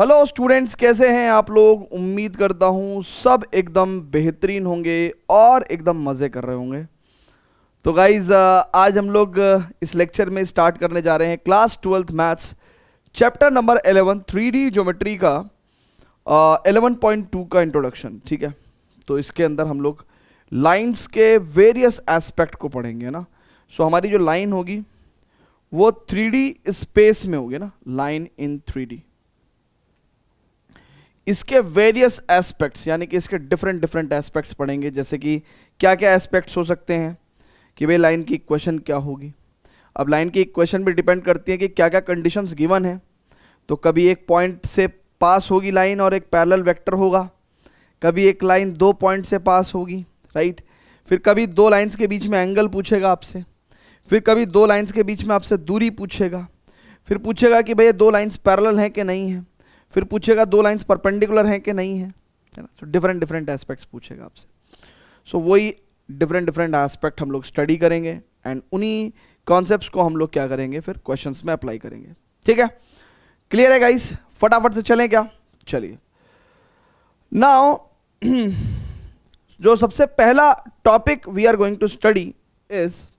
Hello students, कैसे हैं आप लोग। उम्मीद करता हूँ सब एकदम बेहतरीन होंगे और एकदम मज़े कर रहे होंगे। तो गाइज आज हम लोग इस लेक्चर में स्टार्ट करने जा रहे हैं class 12th maths chapter number 11 3D geometry का 11.2 का इंट्रोडक्शन। ठीक है, तो इसके अंदर हम लोग लाइंस के वेरियस एस्पेक्ट को पढ़ेंगे ना। सो हमारी जो लाइन होगी वो 3D स्पेस में होगी ना, लाइन इन 3D। इसके वेरियस एस्पेक्ट्स यानी कि इसके डिफरेंट डिफरेंट एस्पेक्ट्स पढ़ेंगे, जैसे कि क्या क्या एस्पेक्ट्स हो सकते हैं कि भाई लाइन की इक्वेशन क्या होगी। अब लाइन की इक्वेशन भी डिपेंड करती है कि क्या क्या कंडीशंस गिवन है। तो कभी एक पॉइंट से पास होगी लाइन और एक पैरेलल वेक्टर होगा, कभी एक लाइन दो पॉइंट से पास होगी, राइट। फिर कभी दो लाइंस के बीच में एंगल पूछेगा आपसे, फिर कभी दो लाइंस के बीच में आपसे दूरी पूछेगा, फिर पूछेगा कि भैया दो लाइंस पैरेलल हैं कि नहीं है, फिर पूछेगा दो लाइंस परपेंडिकुलर हैं कि नहीं है ना। तो डिफरेंट डिफरेंट एस्पेक्ट्स पूछेगा आपसे। सो वही डिफरेंट डिफरेंट एस्पेक्ट हम लोग स्टडी करेंगे एंड उन्हीं कॉन्सेप्ट्स को हम लोग क्या करेंगे फिर क्वेश्चंस में अप्लाई करेंगे। ठीक है, क्लियर है गाइस। फटाफट से चलें क्या, चलिए। नाउ जो सबसे पहला topic we are going to study is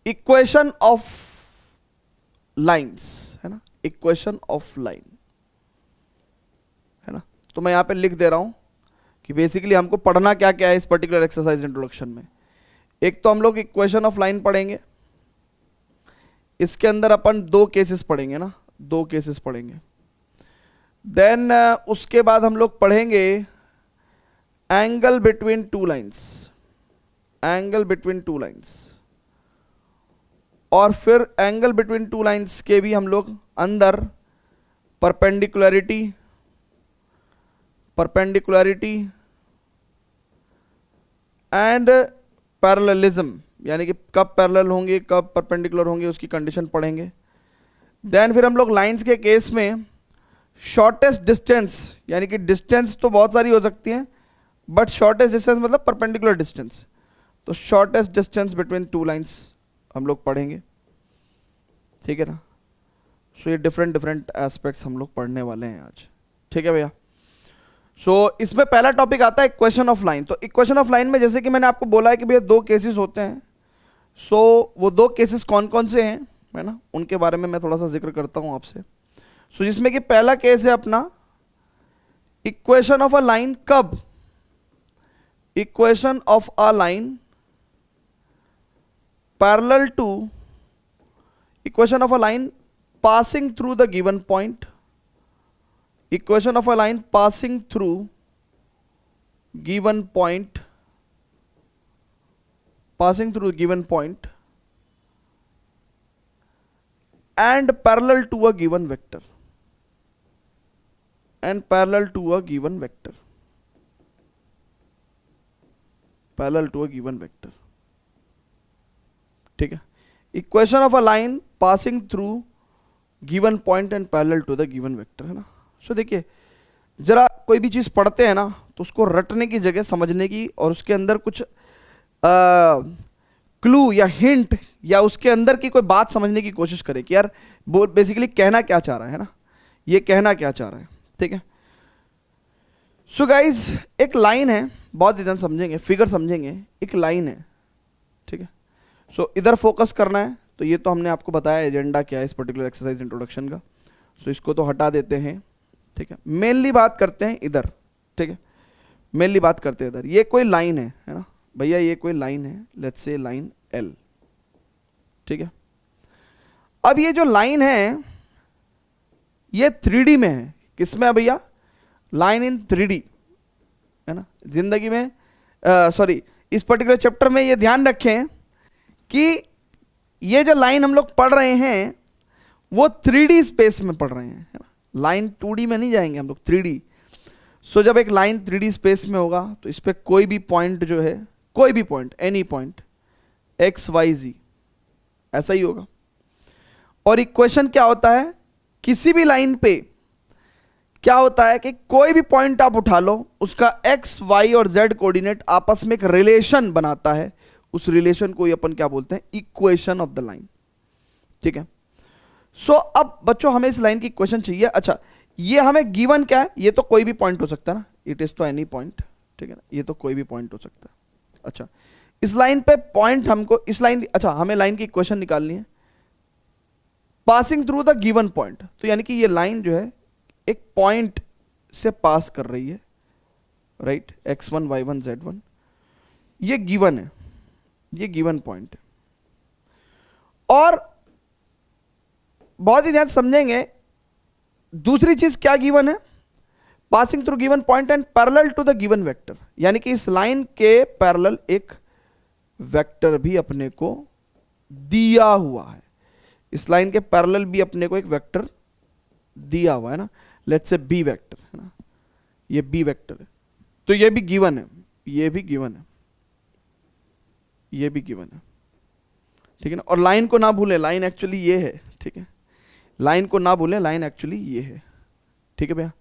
equation of lines, है ना, इक्वेशन ऑफ लाइन, है ना। तो मैं यहां पे लिख दे रहा हूं कि बेसिकली हमको पढ़ना क्या क्या है इस पर्टिकुलर एक्सरसाइज इंट्रोडक्शन में। एक तो हम लोग इक्वेशन ऑफ लाइन पढ़ेंगे, इसके अंदर अपन दो केसेस पढ़ेंगे ना, दो केसेस पढ़ेंगे। देन उसके बाद हम लोग पढ़ेंगे angle between two lines, angle between two lines, और फिर एंगल बिटवीन टू लाइंस के भी हम लोग अंदर परपेंडिकुलरिटी, परपेंडिकुलरिटी एंड पैरेललिज्म, यानी कि कब पैरेलल होंगे कब परपेंडिकुलर होंगे उसकी कंडीशन पढ़ेंगे। देन फिर हम लोग लाइंस के केस में शॉर्टेस्ट डिस्टेंस, यानी कि डिस्टेंस तो बहुत सारी हो सकती हैं बट शॉर्टेस्ट डिस्टेंस मतलब परपेंडिकुलर डिस्टेंस, तो shortest distance between two lines हम लोग पढ़ेंगे। ठीक है ना। सो ये डिफरेंट डिफरेंट एस्पेक्ट्स हम लोग पढ़ने वाले हैं आज। ठीक है भैया। सो इसमें पहला टॉपिक आता है इक्वेशन ऑफ लाइन। तो इक्वेशन ऑफ लाइन में जैसे कि मैंने आपको बोला है कि भैया दो केसेस होते हैं। सो वो दो केसेस कौन कौन से हैं, है ना, उनके बारे में मैं थोड़ा सा जिक्र करता हूं आपसे। सो जिसमें कि पहला केस है अपना इक्वेशन ऑफ अ लाइन कब, equation of a line parallel to equation of a line passing through the given point, equation of a line passing through given point, passing through given point and parallel to a given vector, and parallel to a given vector, parallel to a given vector। ठीक है, equation of a line passing through given point and parallel to the given vector, है ना। सो देखिए, जरा कोई भी चीज पढ़ते हैं ना तो उसको रटने की जगह समझने की और उसके अंदर कुछ क्लू या हिंट या उसके अंदर की कोई बात समझने की कोशिश करें कि यार वो बेसिकली कहना क्या चाह रहा है ना, ये कहना क्या चाह रहा है। ठीक है। सो गाइज एक लाइन है, बहुत ध्यान समझेंगे, फिगर समझेंगे, एक लाइन है। ठीक है। सो इधर फोकस करना है। तो ये तो हमने आपको बताया एजेंडा क्या है इस पर्टिकुलर एक्सरसाइज इंट्रोडक्शन का। सो इसको तो हटा देते हैं। ठीक है, मेनली बात करते हैं इधर। ठीक है, मेनली बात करते हैं इधर। ये कोई लाइन है ना भैया, ये कोई लाइन है, लेट्स से लाइन एल। ठीक है, अब ये जो लाइन है ये 3D में है। किसमें है भैया, लाइन इन 3D, है ना। जिंदगी में सॉरी इस पर्टिकुलर चैप्टर में ये ध्यान रखें कि ये जो लाइन हम लोग पढ़ रहे हैं वो 3D स्पेस में पढ़ रहे हैं, है ना। लाइन 2D में नहीं जाएंगे हम लोग, 3D। सो जब एक लाइन 3D स्पेस में होगा तो इस पे कोई भी पॉइंट जो है, कोई भी point, any point x y z, ऐसा ही होगा। और इक्वेशन क्या होता है, किसी भी लाइन पे क्या होता है कि कोई भी पॉइंट आप उठा लो, उसका एक्स वाई और जेड कोऑर्डिनेट आपस में एक रिलेशन बनाता है। उस रिलेशन को अपन क्या बोलते हैं, इक्वेशन ऑफ द लाइन। ठीक है। सो अब बच्चों हमें इस लाइन की इक्वेशन चाहिए। अच्छा, ये हमें गिवन क्या है, ये तो कोई भी पॉइंट हो सकता है ना, इट इज तो एनी पॉइंट, ठीक है ना, ये तो कोई भी पॉइंट हो सकता है। अच्छा, इस लाइन पे पॉइंट हमको, इस लाइन, अच्छा हमें लाइन की इक्वेशन निकालनी है passing through the given point. तो यानी कि ये लाइन जो है एक पॉइंट से पास कर रही है, राइट, x1 y1 z1, ये गिवन है, ये गिवन पॉइंट है। और बहुत ही ध्यान समझेंगे, दूसरी चीज क्या गिवन है, passing through given point and parallel to the given vector, यानी कि इस लाइन के पैरेलल एक वेक्टर भी अपने को दिया हुआ है। इस लाइन के पैरेलल भी अपने को एक वेक्टर दिया हुआ है ना, लेट्स से बी वेक्टर है ना, ये बी वेक्टर है, तो ये भी गिवन है, ये भी गिवन है, ये भी गिवन है, ठीक है ना। और लाइन को ना भूलें, लाइन एक्चुअली ये है, ठीक है, लाइन को ना भूलें, लाइन एक्चुअली ये है, ठीक है भैया।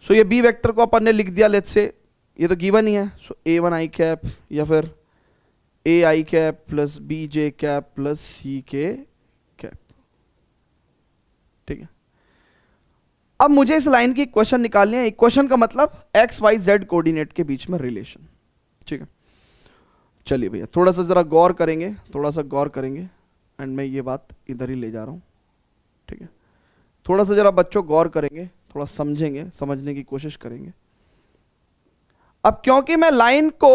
सो ये बी वेक्टर को अपन ने लिख दिया, लेट्स से ये तो गिवन ही है, सो a1 i कैप या फिर a i cap plus b j cap plus c k cap, ठीक है। अब मुझे इस लाइन की इक्वेशन निकालनी है। इक्वेशन का मतलब एक्स वाई जेड कोऑर्डिनेट के बीच में रिलेशन, ठीक है। चलिए भैया थोड़ा सा जरा गौर करेंगे, थोड़ा सा गौर करेंगे, एंड मैं ये बात इधर ही ले जा रहा हूं, ठीक है। थोड़ा सा जरा बच्चों गौर करेंगे, थोड़ा समझेंगे, समझने की कोशिश करेंगे। अब क्योंकि मैं लाइन को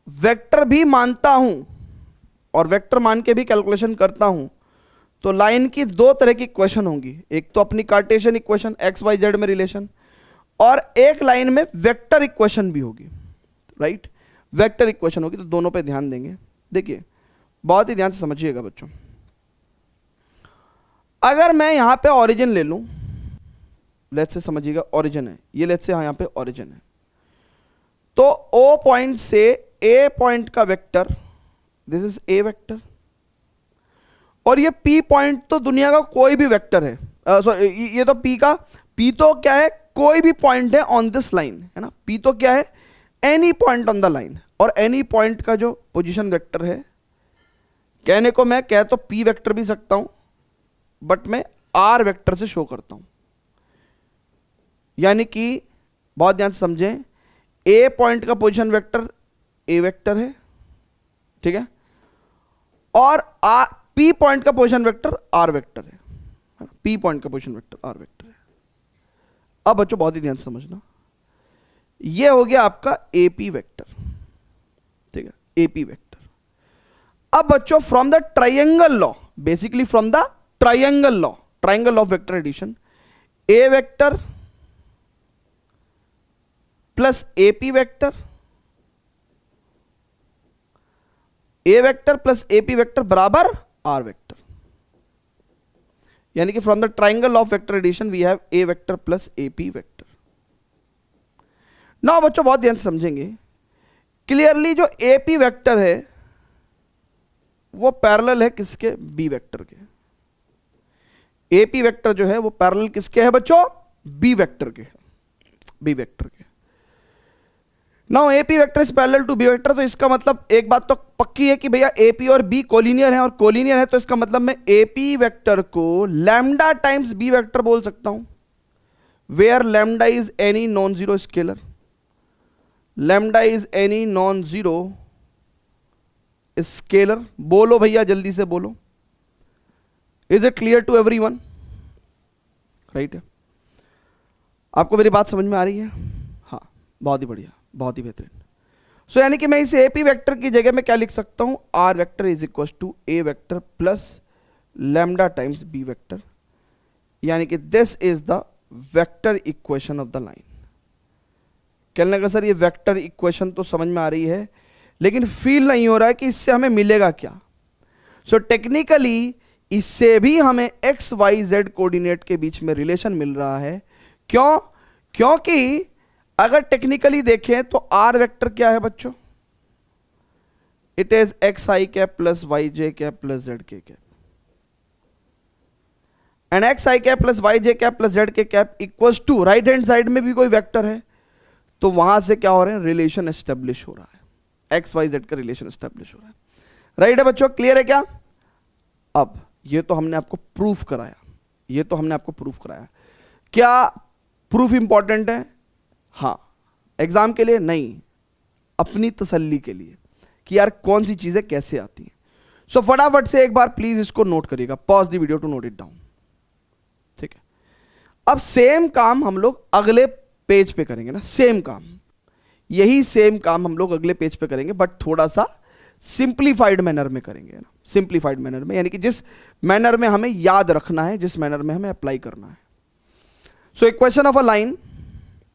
वेक्टर भी मानता हूं और वेक्टर मान के भी कैलकुलेशन करता हूं, तो लाइन की दो तरह की इक्वेशन होंगी, एक तो अपनी Cartesian equation x Y z में रिलेशन, और एक लाइन में वेक्टर इक्वेशन भी होगी, राइट, वेक्टर इक्वेशन होगी। तो दोनों पे ध्यान देंगे। देखिए बहुत ही ध्यान से समझिएगा बच्चों, अगर मैं यहां पे ओरिजिन ले लूं, लेट्स से समझिएगा ओरिजिन है ये, लेट्स से यहां पे ओरिजिन है, तो O पॉइंट से A पॉइंट का vector, this is A vector, और ये P पॉइंट तो दुनिया का कोई भी वेक्टर है, ये तो P तो क्या है, कोई भी पॉइंट है ऑन दिस लाइन, है ना। P तो क्या है, any point on the line, और एनी पॉइंट का जो पोजीशन वेक्टर है, कहने को मैं कह तो P वेक्टर भी सकता हूं, बट मैं R वेक्टर से शो करता हूं। यानी कि बहुत ध्यान से समझें, A पॉइंट का पोजीशन वेक्टर A वेक्टर है, ठीक है, और P पॉइंट का पोजीशन वेक्टर R वेक्टर है, P पॉइंट का पोजीशन वेक्टर R वेक्टर है। अब बच्चों बहुत ही ध्यान से समझना, ये हो गया आपका AP वेक्टर, ठीक है, AP वेक्टर। अब बच्चों from the triangle law, basically from the triangle law, triangle of vector addition, A vector plus AP vector, A vector plus AP vector बराबर R वेक्टर। यानी कि from the triangle of vector addition we have A vector plus AP vector. Now बच्चों बहुत ध्यान से समझेंगे, clearly जो AP vector है वो पैरेलल है किसके, B वेक्टर के। AP वेक्टर जो है वो पैरेलल किसके है बच्चों, B वेक्टर के, B वेक्टर के। Now AP vector is parallel to B vector, तो इसका मतलब एक बात तो पक्की है कि भैया AP और B कोलिनियर है, और कोलिनियर है तो इसका मतलब मैं AP वेक्टर को लैम्डा टाइम्स B वेक्टर बोल सकता हूं, where lambda is any non zero scalar, lambda is any non zero scalar. बोलो भैया जल्दी से बोलो, is it clear to everyone, right है। आपको मेरी बात समझ में आ रही है, हाँ बहुत ही बढ़िया, बहुत ही बेहतरीन। सो यानी कि मैं इस AP वेक्टर की जगह में क्या लिख सकता हूं, R vector is equal to A vector plus lambda times B vector, यानी कि this is the vector equation of the line. कहने का सर ये वेक्टर इक्वेशन तो समझ में आ रही है, लेकिन फील नहीं हो रहा है कि इससे हमें मिलेगा क्या। सो टेक्निकली इससे भी हमें एक्स वाई जेड कोऑर्डिनेट के बीच में रिलेशन मिल रहा है। क्यों, क्योंकि अगर टेक्निकली देखें तो आर वेक्टर क्या है बच्चों, it is x i cap plus y j cap plus z k cap, and x i cap plus y j cap plus z k cap equals to right hand side में भी कोई vector है, तो वहां से क्या हो रहा है, रिलेशन एस्टेब्लिश हो रहा है, एक्स वाई जेड का रिलेशन एस्टेब्लिश हो रहा है। राइट है बच्चों, क्लियर है क्या। अब ये तो हमने आपको प्रूफ कराया, ये तो हमने आपको प्रूफ कराया। क्या प्रूफ इंपॉर्टेंट है? हाँ। एग्जाम के लिए नहीं, अपनी तसल्ली के लिए कि यार कौन सी चीजें कैसे आती हैं। सो फटाफट से एक बार प्लीज इसको नोट करिएगा, pause the video to note it down. ठीक है, अब सेम काम हम लोग अगले पेज पे करेंगे ना, सेम काम, यही सेम काम हम लोग अगले पेज पे करेंगे, बट थोड़ा सा सिंप्लीफाइड मैनर में करेंगे ना, सिंप्लीफाइड मैनर में, यानी कि जिस मैनर में हमें याद रखना है, जिस मैनर में हमें अप्लाई करना है। So equation of a line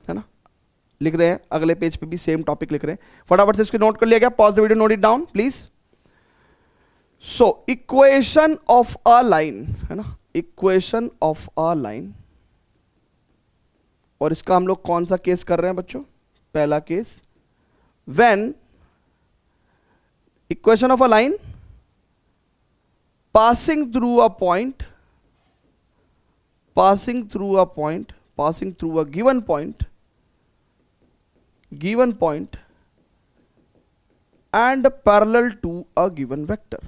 है ना, लिख रहे हैं, अगले पेज पे भी सेम टॉपिक लिख रहे हैं, फटाफट से इसको नोट कर लिया गया, pause the video, note it down please. So equation of a line है ना, इक्वेशन ऑफ अ लाइन, और इसका हम लोग कौन सा केस कर रहे हैं बच्चों? पहला case, when equation of a line passing through a point, passing through a point, passing through a given point and parallel to a given vector,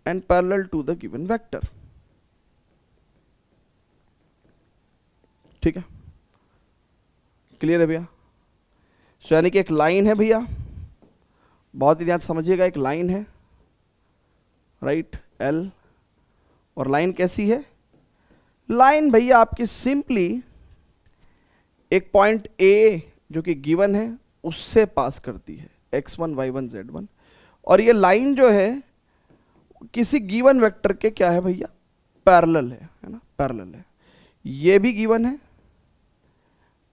and parallel to the given vector। ठीक है, clear है भैया? सो यानी कि एक line है भैया, बहुत ही ध्यान समझिएगा, एक लाइन है, राइट, L, और लाइन कैसी है? लाइन भैया आपकी सिंपली एक पॉइंट A जो कि गिवन है उससे पास करती है, x1 y1 z1, और ये लाइन जो है किसी गिवन वेक्टर के क्या है भैया? पैरेलल है ना, पैरेलल है। ये भी गिवन है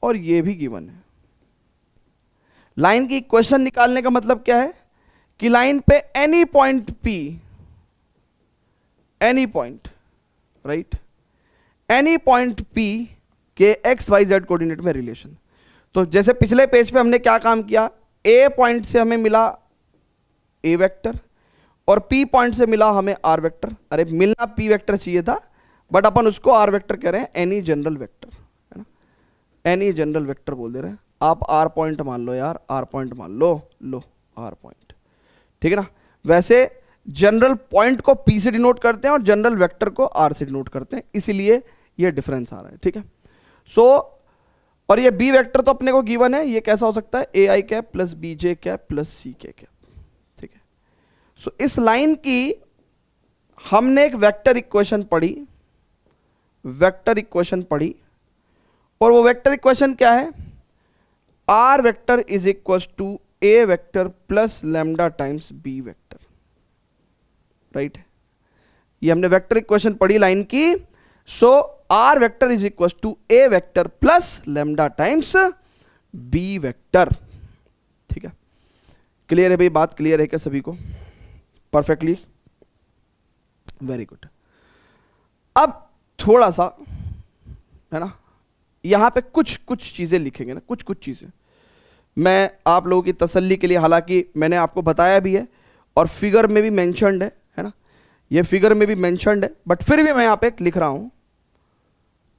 और ये भी गिवन है। लाइन की इक्वेशन निकालने का मतलब क्या है कि लाइन पे any point P, any point, right, any point P के एक्स वाई जेड कोऑर्डिनेट में रिलेशन। तो जैसे पिछले पेज पे हमने क्या काम किया, A पॉइंट से हमें मिला A वेक्टर और P पॉइंट से मिला हमें R वेक्टर। अरे मिलना P वेक्टर चाहिए था, बट अपन उसको R वेक्टर कह रहे हैं, एनी जनरल वेक्टर है ना, एनी जनरल वेक्टर बोल दे रहे हैं। आप R पॉइंट मान लो यार, R पॉइंट मान लो, लो R पॉइंट, ठीक है ना। वैसे जनरल पॉइंट को P से डिनोट करते हैं और जनरल वेक्टर को R से डिनोट करते हैं, इसीलिए ये डिफरेंस आ रहा है, ठीक है। सो और ये B वेक्टर तो अपने को गिवन है, ये कैसा हो सकता है? AI cap plus BJ cap plus CK cap, ठीक है। सो इस लाइन की हमने एक वेक्टर इक्वेशन पढ़ी, वेक्टर इक्वेशन पढ़ी, और वो वेक्टर इक्वेशन क्या है? R vector is equal to A vector plus lambda times B vector, right. ये हमने वेक्टर इक्वेशन पढ़ी लाइन की। So R vector is equal to A vector plus lambda times B vector, ठीक है। Clear है भाई? बात क्लियर है क्या सभी को? Perfectly, very good. अब थोड़ा सा है ना, यहां पे कुछ कुछ चीजें लिखेंगे ना, कुछ कुछ चीजें मैं आप लोगों की तसल्ली के लिए, हालांकि मैंने आपको बताया भी है और फिगर में भी मेंशन्ड है ना, ये फिगर में भी मेंशन्ड है, बट फिर भी मैं यहां पे लिख रहा हूं,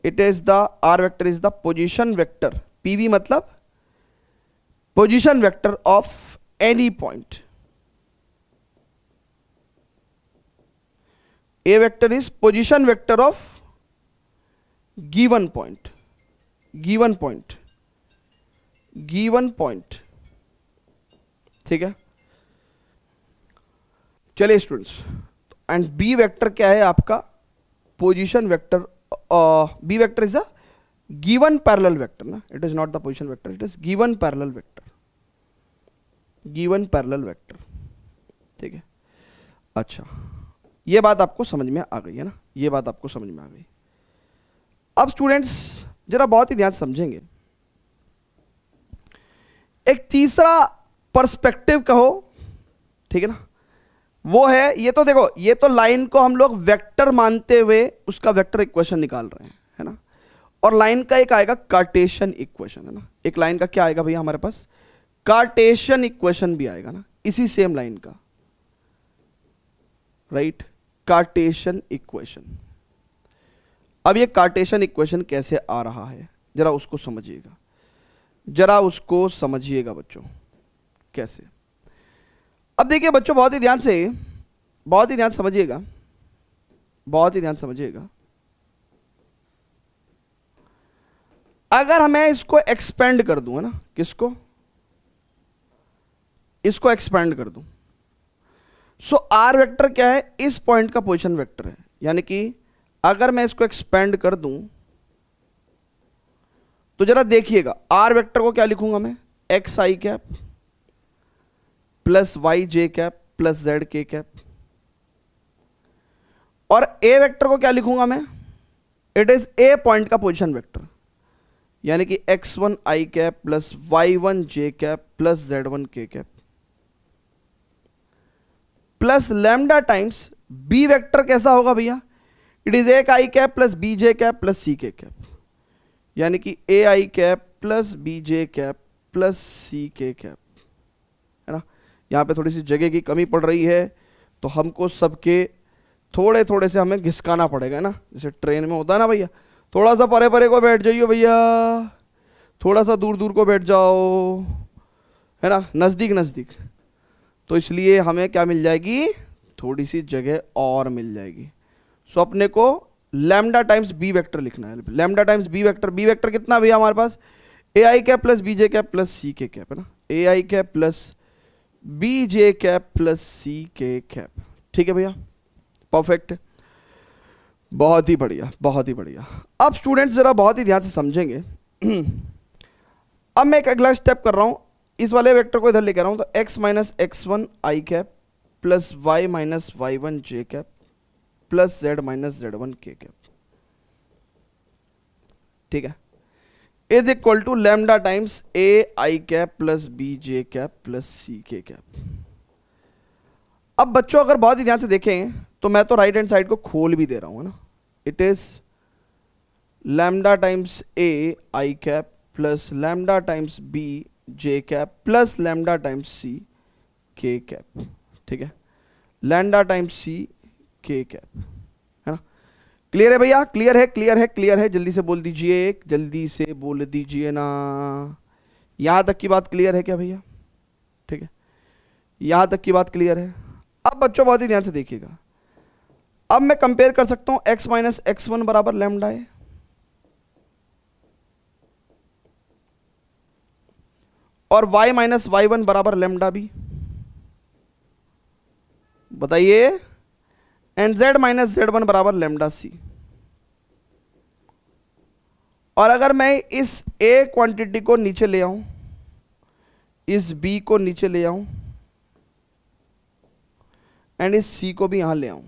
it is the R vector is the position vector, PV मतलब position vector of any point. A vector is position vector of given point, given point, given point, ठीक है। चलिए स्टूडेंट्स, एंड B वेक्टर क्या है आपका? Position vector. B vector is a given parallel vector ना, it is not the position vector, it is given parallel vector, given parallel vector, ठीक है। अच्छा, ये बात आपको समझ में आ गई है ना, ये बात आपको समझ में आ गई। अब स्टूडेंट्स जरा बहुत ही ध्यान से समझेंगे, एक तीसरा पर्सपेक्टिव कहो, ठीक है ना, वो है, ये तो देखो, ये तो लाइन को हम लोग वेक्टर मानते हुए उसका वेक्टर इक्वेशन निकाल रहे हैं, है ना। और लाइन का एक आएगा कार्टेशियन इक्वेशन, है ना। एक लाइन का क्या आएगा भैया हमारे पास? कार्टेशियन इक्वेशन भी आएगा ना, इसी सेम लाइन का, राइट, कार्टेशियन इक्वेशन। अब ये कार्टेशियन इक्वेशन कैसे आ रहा है, जरा उसको समझिएगा, जरा उसको समझिएगा बच्चों, कैसे। अब देखिए बच्चों, बहुत ही ध्यान से, बहुत ही ध्यान समझिएगा। बहुत ही ध्यान से समझिएगा। अगर मैं इसको एक्सपेंड कर दूं, है ना, किसको, इसको एक्सपेंड कर दूं, सो आर वेक्टर क्या है, इस पॉइंट का पोजीशन वेक्टर है। यानी कि अगर मैं इसको एक्सपेंड कर दूं तो जरा देखिएगा, आर वेक्टर को क्या लिखूंगा मैं, x i cap plus y j cap plus z k cap, और ए वेक्टर को क्या लिखूंगा मैं, इट इज ए पॉइंट का पोजीशन वेक्टर, यानी कि x1 i cap plus y1 j cap plus z1 k cap plus lambda times b vector कैसा होगा भैया, it is a I cap plus b J cap plus c के cap, यानी कि a I cap plus b J cap plus c के cap, है ना। यहाँ पे थोड़ी सी जगह की कमी पड़ रही है तो हमको सबके थोड़े थोड़े से हमें घिसकाना पड़ेगा ना, जैसे ट्रेन में होता है ना भैया, थोड़ा सा परे परे को बैठ जाइए भैया, थोड़ा सा दूर दूर को बैठ जाओ, है ना, नज़दीक नज़दीक, तो इसलिए हमें क्या मिल जाएगी, थोड़ी सी जगह और मिल जाएगी। सो अपने को लैम्डा टाइम्स बी वेक्टर लिखना है, लैम्डा टाइम्स बी वेक्टर कितना भैया हमारे पास, a I cap plus b J cap plus c के कैप, है ना, a I cap plus b J cap plus c के कैप, ठीक है भैया, परफेक्ट, बहुत ही बढ़िया, बहुत ही बढ़िया। अब स्टूडेंट्स जरा बहुत ही ध्यान से समझेंगे। अब मैं एक अगला स्टेप कर रहा हूं, इस वाले वेक्टर को इधर लेकर आ रहा हूं, तो x minus x one i cap plus y minus y one j cap plus z minus z one k cap, ठीक है, is equal to lambda times A I cap plus b J cap plus c के cap. अब बच्चों अगर बहुत ही ध्यान से देखें तो मैं तो राइट हैंड साइड को खोल भी दे रहा हूं, है ना, it is lambda times A I cap plus lambda times B J cap plus lambda times C के कैप, ठीक है, लैम्डा टाइम्स सी के कैप, है ना। क्लियर है भैया, क्लियर है, क्लियर है, क्लियर है, जल्दी से बोल दीजिए, जल्दी से बोल दीजिए ना, यहां तक की बात क्लियर है क्या भैया, ठीक है, यहां तक की बात क्लियर है। अब बच्चों बहुत ही ध्यान से देखिएगा, अब मैं कंपेयर कर सकता हूं x माइनस एक्स वन बराबर लैम्डा है और y माइनस वाई वन बराबर लैम्डा भी, बताइए, and z minus z one बराबर लैम्डा सी। और अगर मैं इस a क्वांटिटी को नीचे ले आऊं, इस b को नीचे ले आऊं एंड इस c को भी यहां ले आऊं,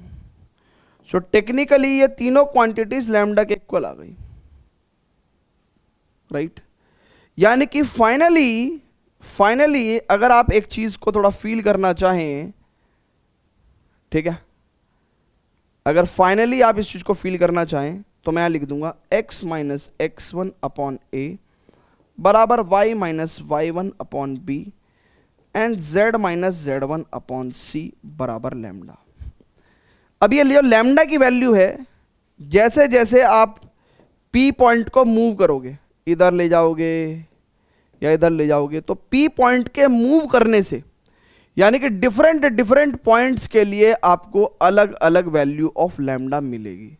सो टेक्निकली ये तीनों क्वांटिटीज लैम्डा के इक्वल आ गई, राइट। यानी कि फाइनली अगर आप एक चीज को थोड़ा फील करना चाहें, ठीक है, अगर फाइनली आप इस चीज को फील करना चाहें तो मैं यहां लिख दूंगा x minus x one upon a बराबर y minus y one upon b and z minus z one upon c बराबर लैम्डा। अब ये जो लैम्डा की वैल्यू है, जैसे जैसे आप P पॉइंट को मूव करोगे, इधर ले जाओगे या इधर ले जाओगे, तो P पॉइंट के मूव करने से, यानी कि डिफरेंट डिफरेंट पॉइंट्स के लिए आपको अलग अलग वैल्यू ऑफ लैम्डा मिलेगी।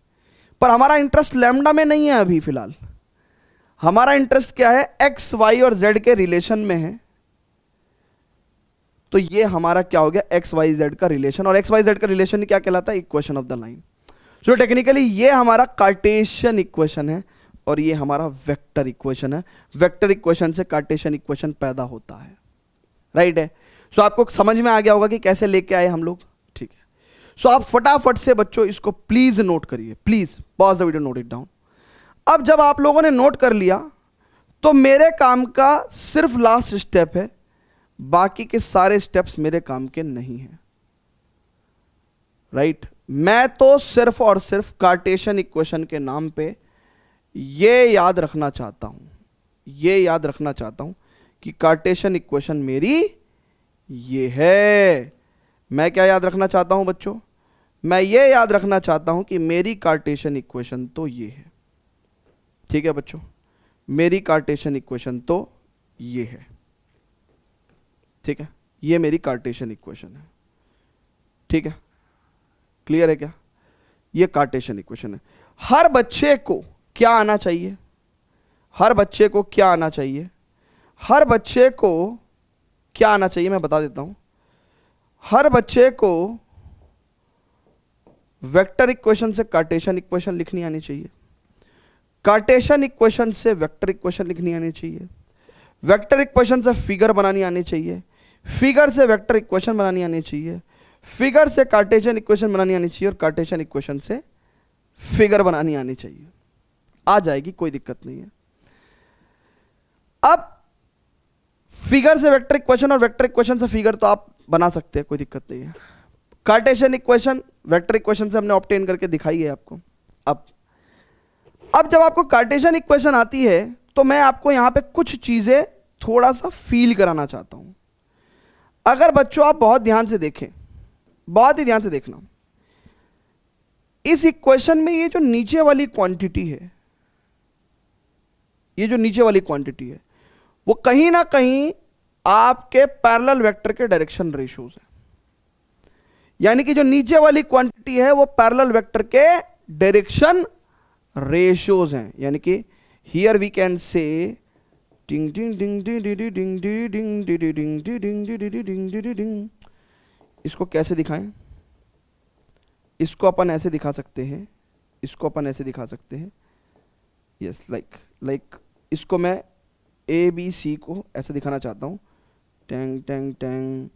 पर हमारा इंटरेस्ट लैम्डा में नहीं है अभी फिलहाल, हमारा इंटरेस्ट क्या है, एक्स वाई और जेड के रिलेशन में है। तो ये हमारा क्या हो गया, एक्स वाई जेड का रिलेशन, और एक्स वाई जेड का रिलेशन क्या कहलाता है, equation of the line. So technically ये हमारा कार्टेशियन इक्वेशन है और ये हमारा वेक्टर इक्वेशन है। वेक्टर इक्वेशन से कार्टेशियन इक्वेशन पैदा होता है, राइट है। सो आपको समझ में आ गया होगा कि कैसे लेके आए हम लोग, ठीक है। सो आप फटाफट से बच्चों इसको प्लीज नोट करिए, please pause the video, note it down. अब जब आप लोगों ने नोट कर लिया तो मेरे काम का सिर्फ लास्ट स्टेप है, बाकी के सारे स्टेप्स मेरे काम के नहीं हैं, राइट। मैं तो सिर्फ और सिर्फ कार्टेशियन इक्वेशन के नाम पे ये याद रखना चाहता हूं, ये याद रखना चाहता हूं कि कार्टेशियन इक्वेशन मेरी ये है। मैं क्या याद रखना चाहता हूं बच्चों, मैं ये याद रखना चाहता हूं कि मेरी कार्टेशियन इक्वेशन तो ये है, ठीक है बच्चों, मेरी कार्टेशियन इक्वेशन तो ये है, ठीक है, ये मेरी कार्टेशियन इक्वेशन है, ठीक है, क्लियर है क्या, ये कार्टेशियन इक्वेशन है। हर बच्चे को क्या आना चाहिए, हर बच्चे को क्या आना चाहिए, हर बच्चे को क्या आना चाहिए, मैं बता देता हूं। हर बच्चे को वेक्टर इक्वेशन से कार्टेशियन इक्वेशन लिखनी आनी चाहिए, कार्टेशियन इक्वेशन से वेक्टर इक्वेशन लिखनी आनी चाहिए, वेक्टर इक्वेशन से फिगर बनानी आनी चाहिए, फिगर से वेक्टर इक्वेशन बनानी आनी चाहिए, फिगर से कार्टेशियन इक्वेशन बनानी आनी चाहिए, और कार्टेशियन इक्वेशन से फिगर बनानी आनी चाहिए। आ जाएगी, कोई दिक्कत नहीं है। अब फिगर से वेक्टर इक्वेशन और वेक्टर इक्वेशन से फिगर तो आप बना सकते हैं, कोई दिक्कत नहीं है। कार्टेशियन इक्वेशन वेक्टर इक्वेशन से हमने ऑब्टेन करके दिखाई है आपको। अब जब आपको कार्टेशियन इक्वेशन आती है तो मैं आपको यहां पे कुछ चीजें थोड़ा सा फील कराना चाहता हूं। अगर बच्चों आप बहुत ध्यान से देखें, बहुत ही ध्यान से देखना, इस इक्वेशन में ये जो नीचे वाली क्वांटिटी है, ये जो नीचे वाली क्वांटिटी है, वो कहीं ना कहीं आपके पैरेलल वेक्टर के डायरेक्शन रेशियोज है। यानी कि जो नीचे वाली क्वांटिटी है वो पैरेलल वेक्टर के डायरेक्शन रेशियोज हैं। यानी कि हियर वी कैन से डिंग डिंग डिंग डिंग डिंग डिंग डिंग डिंग डिंग डिंग डिंग डिंग डिंग डिंग। इसको कैसे दिखाएं? इसको अपन ऐसे दिखा सकते हैं, इसको अपन ऐसे दिखा सकते हैं। यस, लाइक इसको मैं ए बी सी को ऐसे दिखाना चाहता हूँ। Tang Tang Tang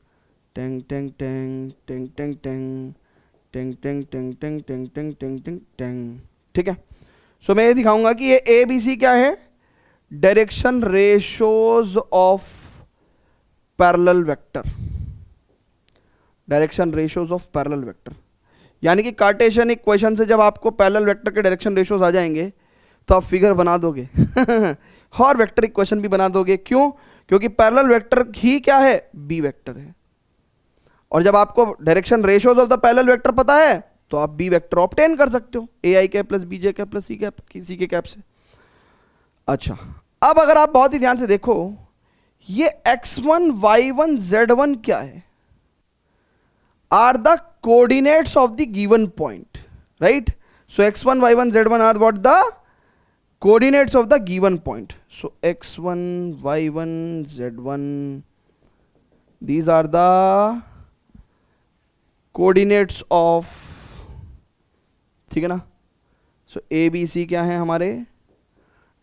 Tang Tang Tang Tang Tang Tang Tang Tang Tang Tang Tang Tang Tang Tang Tang. ठीक है, सो मैं ये दिखाऊंगा कि ये ए बी सी क्या है, direction ratios of parallel vector, direction ratios of parallel vector. यानी कि कार्टेशियन इक्वेशन से जब आपको पैरेलल वेक्टर के डायरेक्शन रेशियोज आ जाएंगे तो आप फिगर बना दोगे और वेक्टर इक्वेशन भी बना दोगे। क्यों? क्योंकि पैरेलल वेक्टर ही क्या है, बी वेक्टर है। और जब आपको direction ratios of the parallel vector पता है तो आप बी वेक्टर ऑब्टेन कर सकते हो, a I cap plus b J cap plus c के कैप से। अच्छा, अब अगर आप बहुत ही ध्यान से देखो, ये x1 y1 z1 क्या है, are the coordinates of the given point, right? So x1 y1 z1 are what the coordinates of the given point. So x1 y1 z1, these are the coordinates of, ठीक है ना? So a b c क्या है हमारे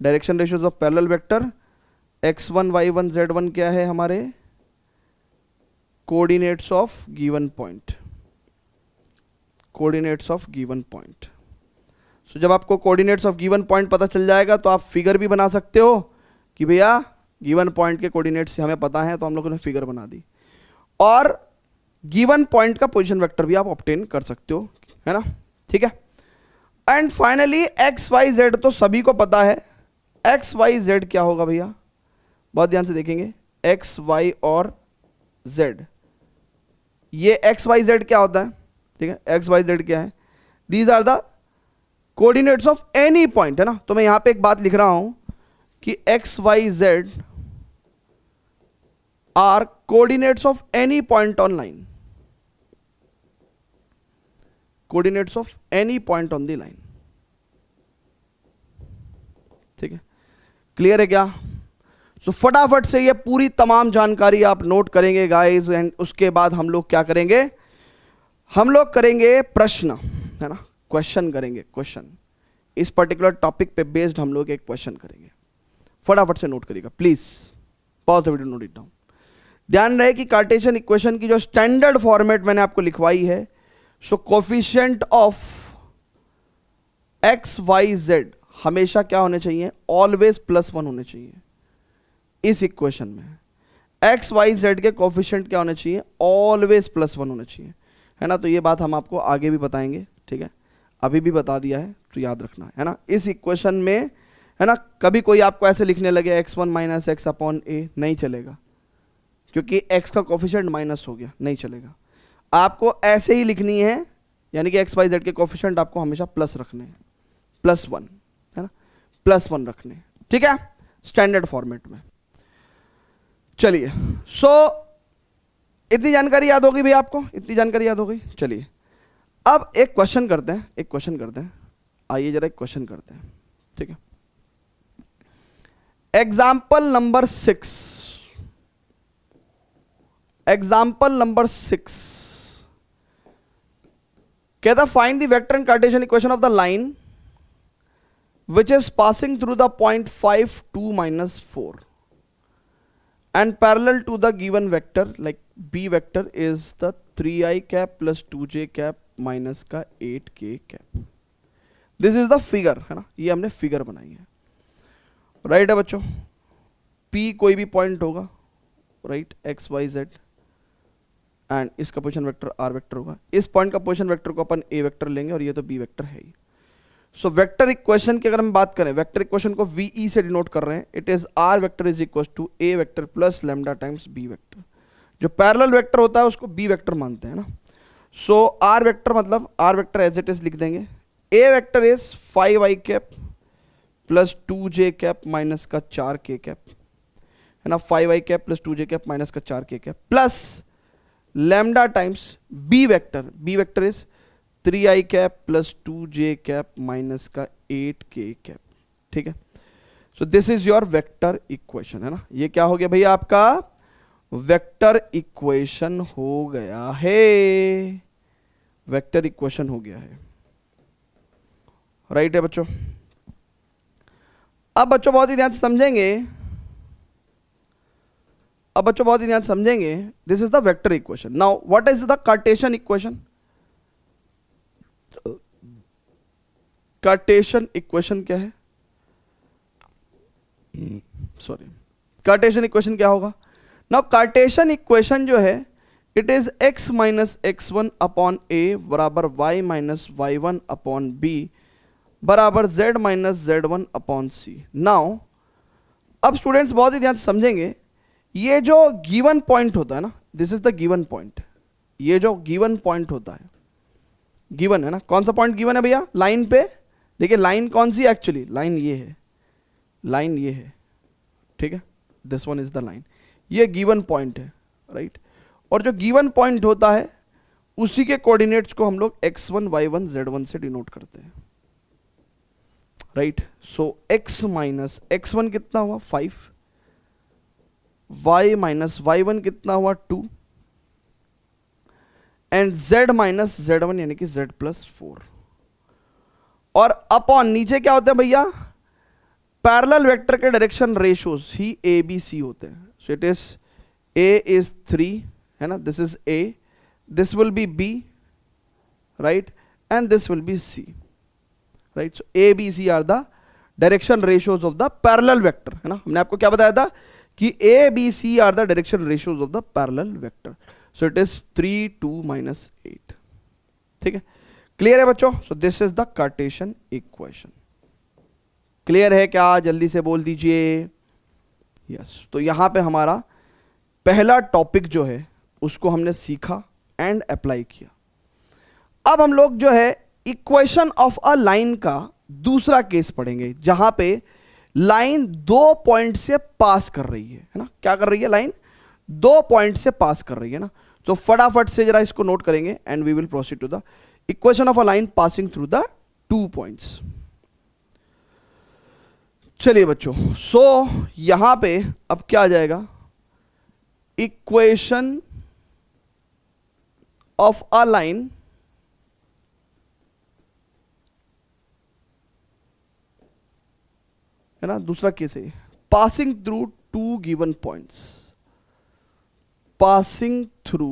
direction ratios of parallel vector, x1 y1 z1 क्या है हमारे coordinates of given point, coordinates of given point. So जब आपको कोऑर्डिनेट्स ऑफ गिवन पॉइंट पता चल जाएगा तो आप फिगर भी बना सकते हो कि भैया गिवन पॉइंट के कोऑर्डिनेट्स हमें पता है, तो हम लोगों ने फिगर बना दी। और गिवन पॉइंट का पोजीशन वेक्टर भी आप ऑब्टेन कर सकते हो, है ना? ठीक है। And finally X Y Z तो सभी को पता है। एक्स वाई जेड क्या होगा भैया, बहुत ध्यान से देखेंगे, एक्स वाई और जेड, ये एक्स वाई जेड क्या होता है, ठीक है? एक्स वाई जेड क्या है, these are the coordinates of any point, है ना? तो मैं यहां पे एक बात लिख रहा हूं कि X Y Z are coordinates of any point on line, coordinates of any point on the line. ठीक है, क्लियर है क्या? सो फटाफट से ये पूरी तमाम जानकारी आप नोट करेंगे गाइस, एंड उसके बाद हम लोग क्या करेंगे, हम लोग करेंगे प्रश्न, है ना? क्वेश्चन करेंगे, क्वेश्चन इस पर्टिकुलर टॉपिक पे बेस्ड हम लोग एक क्वेश्चन करेंगे। फटाफट से नोट करिएगा please, pause the video, note it down. ध्यान रहे कि कार्टेशियन इक्वेशन की जो स्टैंडर्ड फॉर्मेट मैंने आपको लिखवाई है, so coefficient of x Y z हमेशा क्या होने चाहिए, ऑलवेज +1 होने चाहिए। इस इक्वेशन में एक्स वाई जेड के कोफिशिएंट क्या होने चाहिए, ऑलवेज +1 होने चाहिए, है ना? तो ये बात हम आपको आगे भी बताएंगे, ठीक है? अभी भी बता दिया है तो याद रखना है ना? इस इक्वेशन में, है ना, कभी कोई आपको ऐसे लिखने लगे x1 - x/a, नहीं चलेगा, क्योंकि x का कोफिशिएंट माइनस हो गया, नहीं चलेगा। आपको ऐसे ही लिखनी है, यानी कि एक्स वाई जेड के कोफिशिएंट आपको हमेशा प्लस रखने हैं, +1, है ना? +1 रखने, ठीक है, स्टैंडर्ड फॉर्मेट में। चलिए, सो इतनी जानकारी याद होगी भैया आपको, इतनी जानकारी याद हो गई। चलिए अब एक क्वेश्चन करते हैं, आइए जरा एक क्वेश्चन करते हैं, ठीक है। एग्जाम्पल नंबर 6, कहता find the vector and Cartesian equation of the line which is passing through the point 5 2 minus 4 and parallel to the given vector, like b vector is the 3i cap plus 2j cap minus का 8k cap. This is the figure, है ना, ये हमने figure बनाई है, right है बच्चों। p कोई भी पॉइंट होगा, right, x y z, and इसका पोजीशन वेक्टर r वेक्टर होगा। इस पॉइंट का पोजीशन वेक्टर को अपन a वेक्टर लेंगे और ये तो b वेक्टर है ही। सो वेक्टर इक्वेशन की अगर हम बात करें, वेक्टर इक्वेशन को VE से डिनोट कर रहे हैं। It is R vector is equal to A vector plus lambda times B vector. जो पैरेलल वेक्टर होता है उसको B वेक्टर मानते हैं ना। सो R वेक्टर मतलब R vector as it is लिख देंगे। A vector is 5i cap plus 2j cap minus का 4k कैप, है ना, 5i cap plus 2j cap minus का 4k cap plus lambda times B vector is 3i cap plus 2j cap minus का 8k cap, ठीक है। So this is your vector equation, है ना। ये क्या हो गया भैया, आपका वेक्टर इक्वेशन हो गया है, वेक्टर इक्वेशन हो गया है, राइट है बच्चों। अब बच्चों बहुत ही ध्यान से समझेंगे, this is the vector equation. Now what is the Cartesian equation? Cartesian equation क्या है, सॉरी, कार्टेशियन इक्वेशन क्या होगा? नाउ कार्टेशियन इक्वेशन जो है, it is x minus x1 upon a बराबर y minus y1 upon b बराबर z minus z1 upon c। Now अब students बहुत ही ध्यान से समझेंगे, ये जो गिवन पॉइंट होता है ना, this is the given point. ये जो गिवन पॉइंट होता है, गिवन है ना, कौन सा पॉइंट गिवन है भैया? लाइन पे देखिए, लाइन कौन सी है एक्चुअली? लाइन ये है, ठीक है, this one is the line. ये गिवन पॉइंट है, राइट। और जो गिवन पॉइंट होता है उसी के कोऑर्डिनेट्स को हम लोग x1 y1 z1 से डिनोट करते हैं, राइट। सो x माइनस x1 कितना हुआ 5, y माइनस y1 कितना हुआ 2 एंड z माइनस z1 यानी कि z प्लस 4। और अपॉन नीचे क्या होते हैं भैया? पैरेलल वेक्टर के डायरेक्शन रेशियोज ही ए बी सी होते हैं। So it is a is 3, है ना, this is a, this will be b, right, and this will be c, right. So a b c are the direction ratios of the parallel vector, है ना। हमने आपको क्या बताया था कि a b c are the direction ratios of the parallel vector. So it is 3 2 minus 8, ठीक है। क्लियर है बच्चों? So this is the Cartesian equation. Clear है क्या? जल्दी से बोल दीजिए यस। तो यहां पे हमारा पहला टॉपिक जो है उसको हमने सीखा एंड अप्लाई किया। अब हम लोग जो है इक्वेशन ऑफ अ लाइन का दूसरा केस पढ़ेंगे, जहां पे लाइन 2 पॉइंट से पास कर रही है ना। क्या कर रही है? लाइन 2 पॉइंट से पास कर रही है ना। तो फटाफट से जरा इसको नोट करेंगे and we will proceed to the equation of a line passing through the 2 points. चलिए बच्चों, सो यहां पे अब क्या आ जाएगा? इक्वेशन ऑफ अ लाइन है ना, दूसरा केस है passing through 2 given points, passing through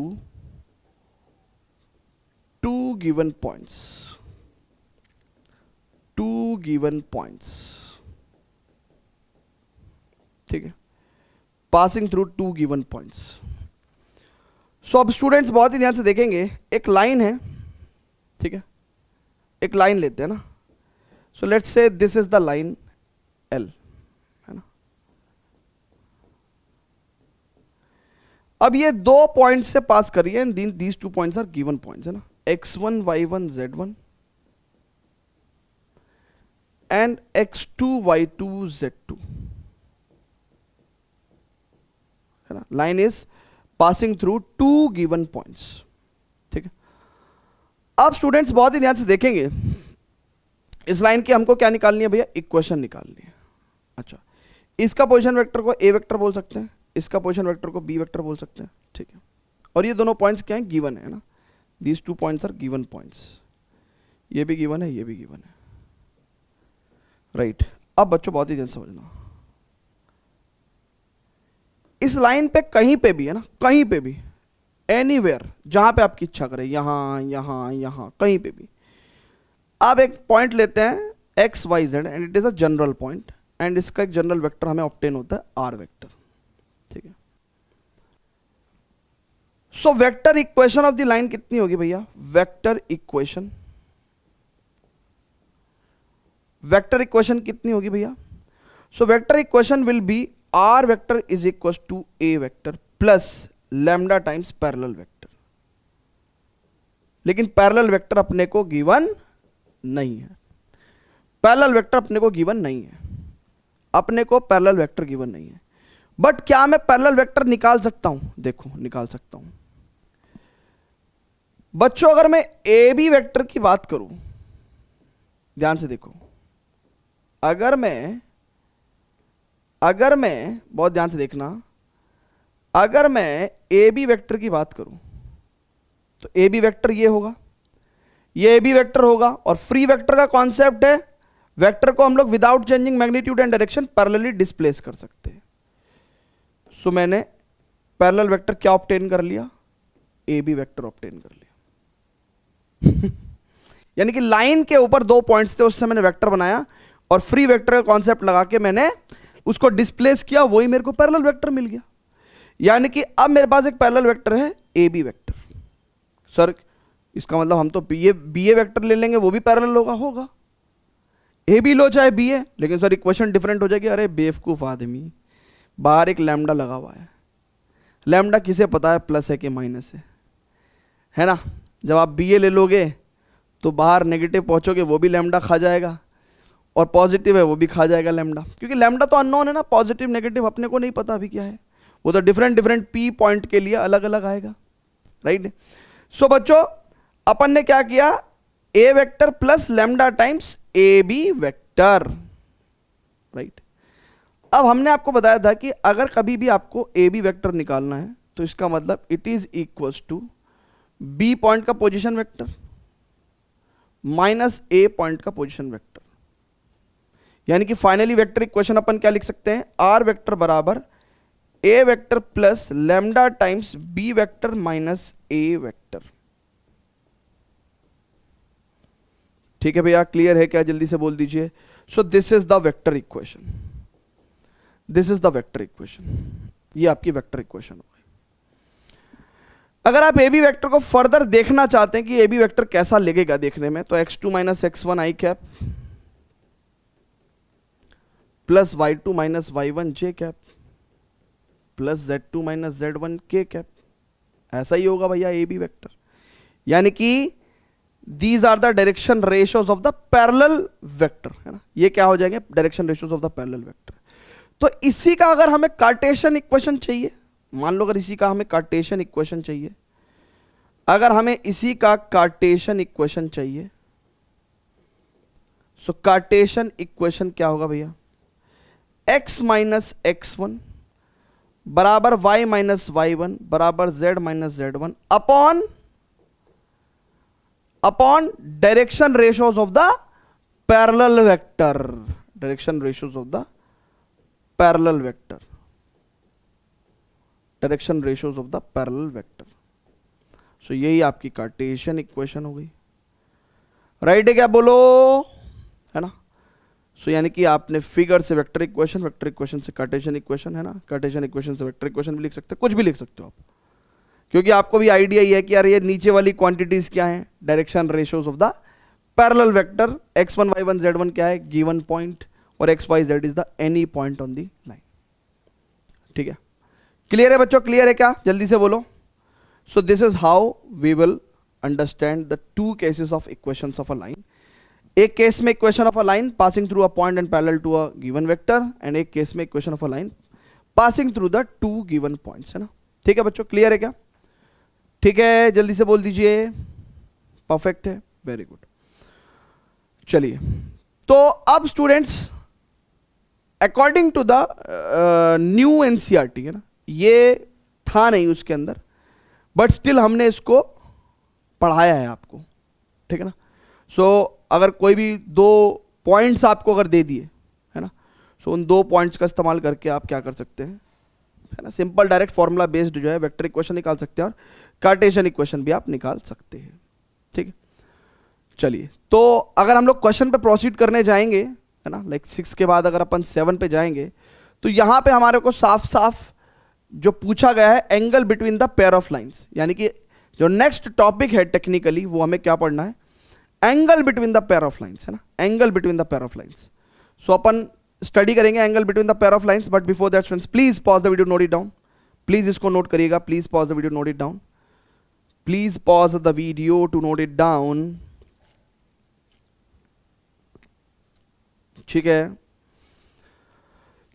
2 given points, 2 given points, ठीक है, पासिंग थ्रू 2 गिवन पॉइंट्स। सो अब स्टूडेंट्स बहुत ही ध्यान से देखेंगे, एक लाइन है, ठीक है, एक लाइन लेते हैं ना। So let's say this is the line L, है ना। अब ये 2 पॉइंट से पास कर रही है, and these 2 points are given points, है ना, x1 y1 z1 and x2 y2 z2, है ना। Line is passing through 2 given points, ठीक है। अब स्टूडेंट्स बहुत ही ध्यान से देखेंगे, इस लाइन की हमको क्या निकालनी है भैया, इक्वेशन निकालनी है। अच्छा, इसका पोजीशन वेक्टर को ए वेक्टर बोल सकते हैं, इसका पोजीशन वेक्टर को बी वेक्टर बोल सकते हैं, ठीक है। और ये दोनों पॉइंट्स क्या हैं, गिवन है ना, these 2 points are given points, ये भी गिवन है, ये भी गिवन है, राइट। अब बच्चों बहुत ही ध्यान समझना, इस लाइन पे कहीं पे भी है ना, कहीं पे भी, एनीवेयर, जहां पे आपकी इच्छा करे, यहां यहां यहां कहीं पे भी, आप एक पॉइंट लेते हैं X Y Z and it is a general point, and इसका एक जनरल वेक्टर हमें ऑब्टेन होता है आर वेक्टर, ठीक है। So vector equation of the line कितनी होगी भैया, वेक्टर इक्वेशन कितनी होगी भैया, so vector equation will be R vector is equal to A vector plus lambda times parallel vector. लेकिन पैरेलल वेक्टर अपने को गिवन नहीं है, पैरेलल वेक्टर अपने को गिवन नहीं है, अपने को पैरेलल वेक्टर गिवन नहीं है। बट क्या मैं पैरेलल वेक्टर निकाल सकता हूं, देखो निकाल सकता हूं बच्चों। अगर मैं ए बी वेक्टर की बात करूं, ध्यान से देखो, अगर मैं बहुत ध्यान से देखना, अगर मैं ए बी वेक्टर की बात करूं तो ए बी वेक्टर ये होगा, ये ए बी वेक्टर होगा, और फ्री वेक्टर का कॉन्सेप्ट है, वेक्टर को हम लोग without changing magnitude and direction parallelly displace कर सकते हैं। सो मैंने पैरेलल वेक्टर क्या ऑब्टेन कर लिया, ए बी वेक्टर ऑब्टेन कर लिया। यानी कि लाइन के ऊपर 2 पॉइंट्स थे, उससे मैंने वेक्टर बनाया और फ्री वेक्टर का कॉन्सेप्ट लगा के मैंने उसको डिस्प्लेस किया, वही मेरे को पैरेलल वेक्टर मिल गया। यानी कि अब मेरे पास एक पैरेलल वेक्टर है ए बी वेक्टर। सर इसका मतलब हम तो बी ए वेक्टर ले लेंगे, वो भी पैरेलल होगा ए बी लो चाहे बी ए, लेकिन सर इक्वेशन डिफरेंट हो जाएगी। अरे बेवकूफ आदमी, बाहर एक लैम्डा लगा हुआ है, लैम्डा किसे पता है प्लस है कि माइनस है ना। जब आप बी ए ले लोगे तो बाहर नेगेटिव पहुंचोगे, वो भी लैम्डा खा जाएगा, और पॉजिटिव है वो भी खा जाएगा लैम्डा, क्योंकि लैम्डा तो अननोन है ना, पॉजिटिव नेगेटिव अपने को नहीं पता अभी क्या है, वो तो डिफरेंट पी पॉइंट के लिए अलग अलग आएगा, राइट। सो बच्चों अपन ने क्या किया, a vector plus lambda times a b vector, right. अब हमने आपको बताया था कि अगर कभी भी आपको ए बी वेक्टर निकालना है तो इसका मतलब it is equals to B point का position vector minus A point का पोजीशन वेक्टर। यानी कि फाइनली वेक्टर इक्वेशन अपन क्या लिख सकते हैं, आर वेक्टर बराबर a vector plus lambda times b vector minus a vector. ठीक है भैया, क्लियर है क्या, जल्दी से बोल दीजिए। सो this is the vector equation, this is the vector equation, ये आपकी वेक्टर इक्वेशन हो गई। अगर आप ए बी वेक्टर को फर्दर देखना चाहते हैं कि ए बी वेक्टर कैसा लगेगा देखने में, तो x2 minus x1 i cap plus y2 minus y1 j cap plus z2 minus z1 k cap, ऐसा ही होगा भैया ए बी वेक्टर। यानी कि these are the direction ratios of the parallel vector, है ना, ये क्या हो जाएंगे, direction ratios of the parallel vector. तो इसी का अगर हमें कार्टेशियन इक्वेशन चाहिए, मान लो अगर इसी का हमें कार्टेशियन इक्वेशन चाहिए, अगर हमें इसी का कार्टेशियन इक्वेशन चाहिए, सो कार्टेशियन इक्वेशन क्या होगा भैया, x माइनस x1 बराबर y माइनस y1 बराबर z minus z1 upon direction ratios of the parallel vector, direction ratios of the parallel vector, direction ratios of the parallel vector. So यही आपकी Cartesian equation हो गई, right है क्या, बोलो, है ना। सो यानी कि आपने फिगर से वेक्टर इक्वेशन से कार्टेशियन इक्वेशन, है ना, कार्टेशियन इक्वेशन से वेक्टर इक्वेशन भी लिख सकते हैं, कुछ भी लिख सकते हो आप, क्योंकि आपको भी आइडिया ही है कि यार ये नीचे वाली क्वांटिटीज क्या है, direction ratios of the parallel vector, x1 y1 z1 क्या है, गिवन पॉइंट, और x y z is the any point on the line. ठीक है, क्लियर है बच्चों, क्लियर है क्या, जल्दी से बोलो। So this is how we will understand the two cases of equations of a line. एक केस में equation of a line passing through a point and parallel to a given vector, and एक case में equation of a line passing through the two given points, है ना। ठीक है बच्चों, clear है क्या, ठीक है, जल्दी से बोल दीजिए, परफेक्ट है, वेरी गुड। चलिए, तो अब students according to the new NCERT, है ना, ये था नहीं उसके अंदर, बट स्टिल हमने इसको पढ़ाया है आपको, ठीक है ना। सो अगर कोई भी 2 पॉइंट्स आपको अगर दे दिए, है ना, सो उन 2 पॉइंट्स का इस्तेमाल करके आप क्या कर सकते हैं, है ना, सिंपल डायरेक्ट फॉर्मूला बेस्ड जो है वेक्टर इक्वेशन निकाल सकते हैं और कार्टेशियन इक्वेशन भी आप निकाल सकते हैं, ठीक है। चलिए, तो अगर हम लोग क्वेश्चन पे प्रोसीड करने जाएंगे, है ना, लाइक 6 के बाद अगर अपन 7 पे जाएंगे, तो यहां पे हमारे को साफ साफ जो पूछा गया है angle between the pair of lines, यानी कि जो नेक्स्ट टॉपिक है टेक्निकली वो हमें क्या पढ़ना है, angle between the pair of lines, है ना, angle between the pair of lines. So अपन स्टडी करेंगे angle between the pair of lines, but before that students please pause the video, note it down, please इसको note करिएगा, please pause the video, note it down, please pause the video to note it down, ठीक है,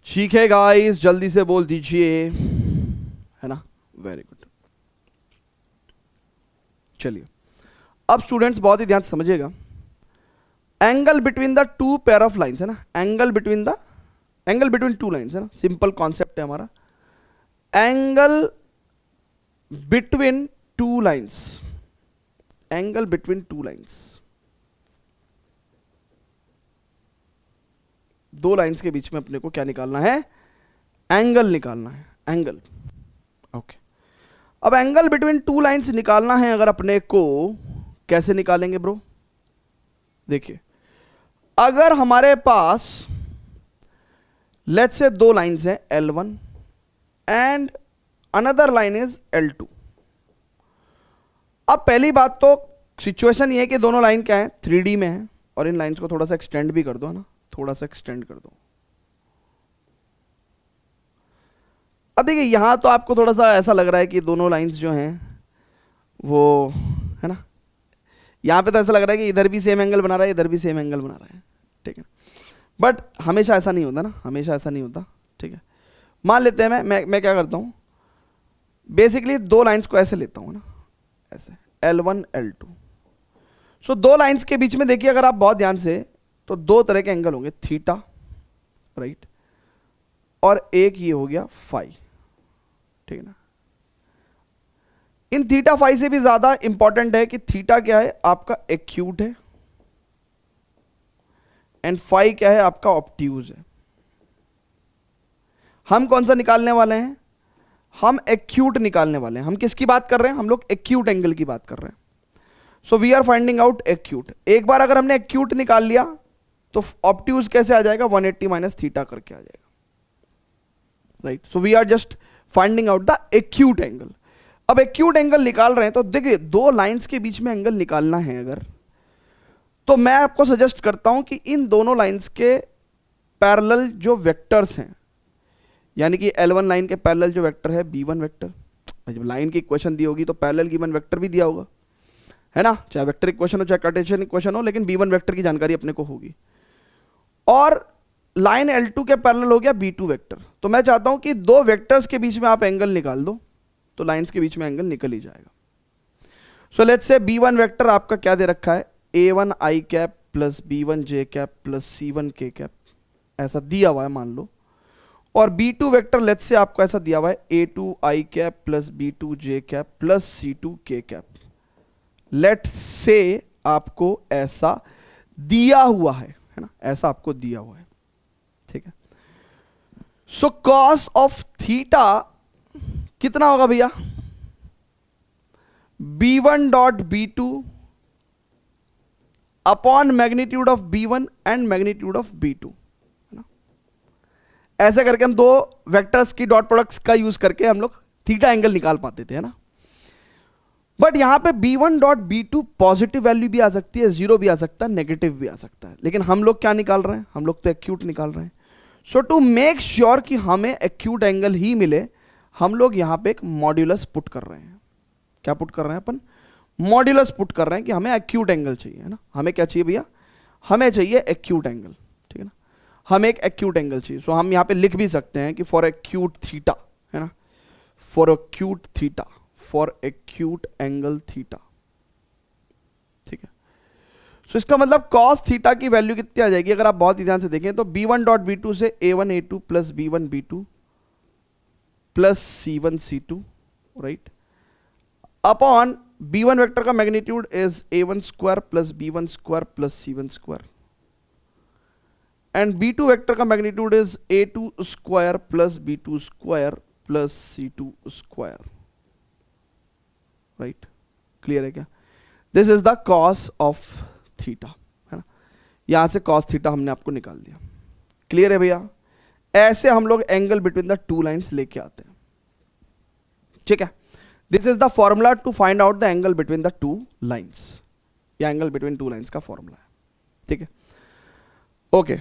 ठीक है guys, जल्दी से बोल दीजिए, है ना, वेरी गुड। चलिए, अब स्टूडेंट्स बहुत ही ध्यान से समझिएगा, angle between the 2 pair of lines, है ना, एंगल बिटवीन 2 लाइंस, है ना, सिंपल कॉन्सेप्ट है हमारा, angle between 2 lines, angle between 2 lines, 2 lines के बीच में अपने को क्या निकालना है, एंगल निकालना है, एंगल, ओके। अब एंगल बिटवीन 2 लाइंस निकालना है अगर अपने को, कैसे निकालेंगे ब्रो, देखिए, अगर हमारे पास लेट्स से 2 लाइंस हैं L1 and another line is L2। अब पहली बात तो सिचुएशन ये है कि दोनों लाइन क्या है, 3D में है, और इन लाइंस को थोड़ा सा एक्सटेंड भी कर दो, है ना, थोड़ा सा एक्सटेंड कर दो। अब देखिए, यहां तो आपको थोड़ा सा ऐसा लग रहा है कि दोनों लाइंस जो हैं वो, है ना, यहां पे तो ऐसा लग रहा है कि इधर भी सेम एंगल बना रहा है, इधर भी सेम एंगल बना रहा है, ठीक है, बट हमेशा ऐसा नहीं होता ना, हमेशा ऐसा नहीं होता, ठीक है। मान लेते हैं मैं क्या करता हूं, बेसिकली 2 लाइंस को ऐसे लेता हूं ना, ऐसे L1 L2। सो 2 लाइंस के बीच में देखिए, अगर आप बहुत ध्यान से, तो 2 तरह के एंगल होंगे, थीटा, राइट, और एक ये हो गया फाई, ठीक है ना। इन थीटा फाई से भी ज्यादा इंपॉर्टेंट है कि थीटा क्या है, आपका एक्यूट है, एंड फाई क्या है, आपका ऑब्ट्यूज है। हम कौन सा निकालने वाले हैं, हम एक्यूट निकालने वाले हैं। हम किसकी बात कर रहे हैं, हम लोग एक्यूट एंगल की बात कर रहे हैं। So we are finding out acute. एक बार अगर हमने एक्यूट निकाल लिया तो ऑब्ट्यूज कैसे आ जाएगा, 180 माइनस थीटा करके आ जाएगा, right. So we are just finding out the acute angle. अब एक्यूट एंगल निकाल रहे हैं, तो देखिए 2 लाइंस के बीच में एंगल निकालना है अगर, तो मैं आपको सजेस्ट करता हूं कि इन दोनों लाइंस के पैरेलल जो वेक्टर्स हैं, यानी कि L1 लाइन के पैरेलल जो वेक्टर है B1 वेक्टर, जब लाइन की इक्वेशन दी होगी तो पैरेलल गिवन वेक्टर भी दिया होगा, है ना, चाहे वेक्टर इक्वेशन हो चाहे कार्टेशियन इक्वेशन हो, लेकिन B1 वेक्टर की जानकारी अपने को होगी। और लाइन L2 के पैरेलल हो गया B2 वेक्टर। तो मैं चाहता हूं कि 2 वेक्टर्स के बीच में आप एंगल निकाल दो, तो लाइंस के बीच में एंगल निकल ही जाएगा। So let's say B1 vector आपका क्या दे रखा है, A1 I cap plus B1 J cap plus C1 K cap, ऐसा दिया हुआ है मान लो। और B2 वेक्टर लेट्स से आपको ऐसा दिया हुआ है A2 I cap plus B2 J cap plus C2 K cap, let's say आपको ऐसा दिया हुआ है ना, ऐसा आपको दिया हुआ है, ठीक है। सो कॉस ऑफ थीटा कितना होगा भैया, B1 dot B2 upon magnitude of B1 and magnitude of B2, है ना। ऐसे करके हम 2 वेक्टर्स की डॉट प्रोडक्ट्स का यूज करके हम लोग थीटा एंगल निकाल पाते थे, है ना। बट यहां पे B1 dot B2 positive value भी आ सकती है, 0 भी आ सकता है, नेगेटिव भी आ सकता है, लेकिन हम लोग क्या निकाल रहे हैं, हम लोग तो एक्यूट निकाल रहे हैं। सो टू मेक श्योर कि हमें एक्यूट एंगल ही मिले, हम लोग यहां पे एक मॉड्यूलस पुट कर रहे हैं। क्या पुट कर रहे हैं अपन, मॉड्यूलस पुट कर रहे हैं कि हमें एक्यूट एंगल चाहिए, है ना। हमें क्या चाहिए भैया, हमें चाहिए एक्यूट एंगल, ठीक है ना, हमें एक एक्यूट एंगल चाहिए। सो हम यहां पे लिख भी सकते हैं कि फॉर एक्यूट थीटा, है ना, for acute theta, for acute angle theta, ठीक है। सो इसका मतलब कॉस थीटा की वैल्यू कितनी आ जाएगी अगर आप बहुत ही ध्यान से देखें तो b1 डॉट b2 से a1 a2 plus b1 b2 plus c1 c2 right upon b1 vector का magnitude is a1 square plus b1 square plus c1 square and b2 vector का magnitude is a2 square plus b2 square plus c2 square right. Clear है क्या? This is the cos of theta, है ना। यहां से cos theta हमने आपको निकाल दिया। क्लियर है भैया? ऐसे हम लोग angle between the two lines लेके आते हैं, ठीक है। This is the formula to find out the angle between the two lines, या एंगल बिटवीन टू लाइंस का फॉर्मूला है, ठीक है। ओके,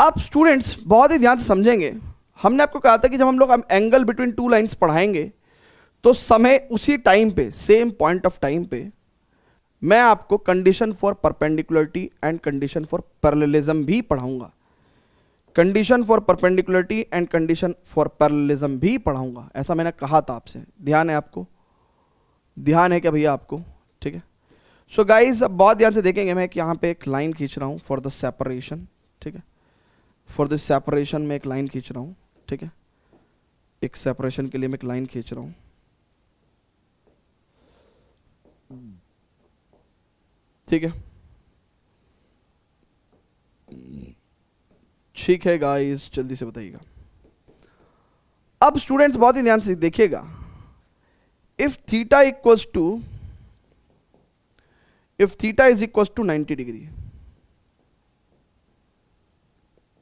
अब स्टूडेंट्स बहुत ही ध्यान से समझेंगे। हमने आपको कहा था कि जब हम लोग एंगल बिटवीन टू लाइंस पढ़ाएंगे तो समय उसी टाइम पे, सेम पॉइंट ऑफ टाइम पे मैं आपको condition for perpendicularity and condition for parallelism भी पढ़ाऊंगा। Condition for perpendicularity and condition for parallelism भी पढ़ाऊंगा, ऐसा मैंने कहा था आपसे। ध्यान है आपको? ध्यान है क्या भैया आपको? ठीक है। सो गाइज अब बहुत ध्यान से देखेंगे, मैं यहाँ पे एक लाइन खींच रहा हूँ फॉर द सेपरेशन, ठीक है। फॉर दिस सेपरेशन में एक लाइन खींच रहा हूँ, ठीक है। एक सेपरेशन के लिए मैं एक लाइन खींच रहा हूँ, ठीक है। ठीक है गाइस, जल्दी से बताइएगा। अब स्टूडेंट्स बहुत ही ध्यान से देखिएगा, if theta equals to, if theta is equals to 90 degree,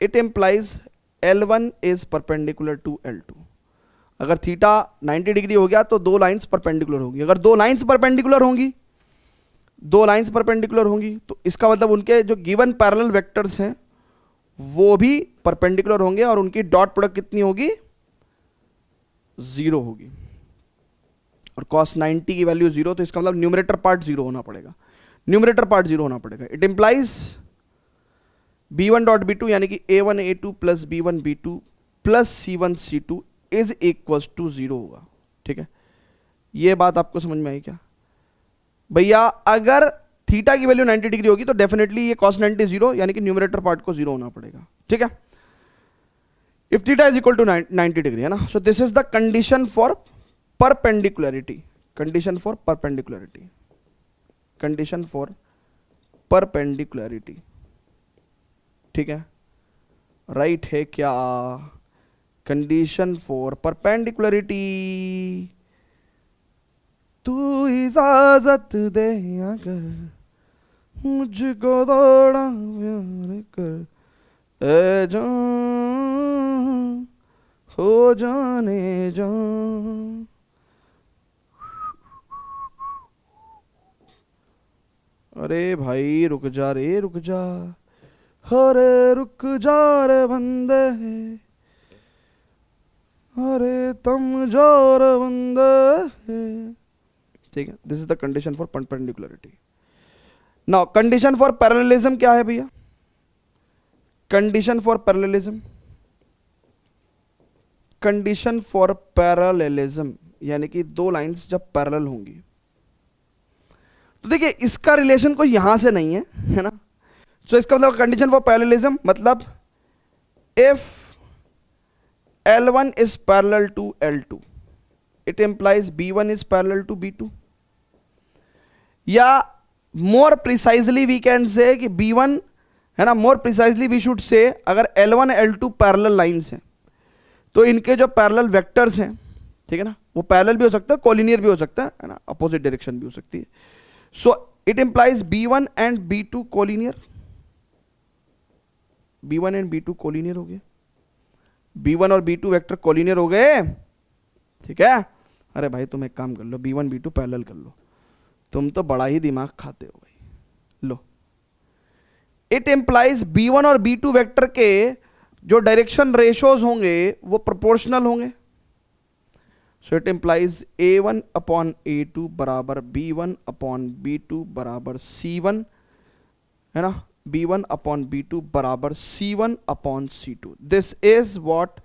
it implies L1 is perpendicular to L2। अगर थीटा 90 डिग्री हो गया तो दो लाइंस परपेंडिकुलर होंगी। अगर दो लाइंस परपेंडिकुलर होंगी, दो लाइंस परपेंडिकुलर होंगी तो इसका मतलब उनके जो गिवन पैरेलल वेक्टर्स हैं वो भी परपेंडिकुलर होंगे और उनकी डॉट प्रोडक्ट कितनी होगी? 0 होगी। और cos 90 की वैल्यू 0, तो इसका मतलब न्यूमरेटर पार्ट 0 होना पड़ेगा, न्यूमरेटर पार्ट 0 होना पड़ेगा। It implies b1 dot b2 यानी कि a1 a2 plus b1 b2 plus c1 c2 is equals to 0 होगा, ठीक है। ये बात आपको समझ में आई क्या भैया? अगर थीटा की वैल्यू 90 डिग्री होगी तो डेफिनेटली ये cos 90 0 यानी कि न्यूमरेटर पार्ट को 0 होना पड़ेगा, ठीक है। If theta is equal to 90 degree, है ना। So this is the condition for perpendicularity, condition for perpendicularity, condition for perpendicularity, ठीक है। राइट है क्या? Condition for perpendicularity. तू इजाजत दे अगर मुझको थोड़ा प्यार कर, ए जान हो जाने जान। अरे भाई रुक जा रे, रुक जा, अरे रुक जा रे बंदे, अरे तुम जोर बंदे, ठीक है। This is the condition for perpendicularity. Now condition for parallelism क्या है भैया? Condition for parallelism, condition for parallelism यानी कि दो लाइंस जब पैरेलल होंगी तो देखिए इसका रिलेशन कोई यहां से नहीं है, है ना। सो इसका मतलब कंडीशन फॉर पैरेललिज्म मतलब if L1 is parallel to L2, it implies B1 is parallel to B2, या more precisely we can say कि B1, है ना, more precisely we should say अगर L1 L2 parallel lines हैं तो इनके जो parallel vectors हैं, ठीक है ना, वो parallel भी हो सकता है, collinear भी हो सकता है ना, opposite direction भी हो सकती है। So it implies B1 and B2 collinear, B1 and B2 collinear हो गए, B1 और B2 वेक्टर कोलिनियर हो गए, ठीक है। अरे भाई तुम एक काम कर लो, B1 B2 पैरेलल कर लो, तुम तो बड़ा ही दिमाग खाते हो भाई। लो, इट एम्प्लाइज B1 और B2 वेक्टर के जो डायरेक्शन रेशोज होंगे वो प्रोपोर्शनल होंगे। So it employees A1 upon A2 बराबर B1 अपॉन B2 बराबर C1, है ना, B1 upon B2 बराबर C1 upon C2. This is what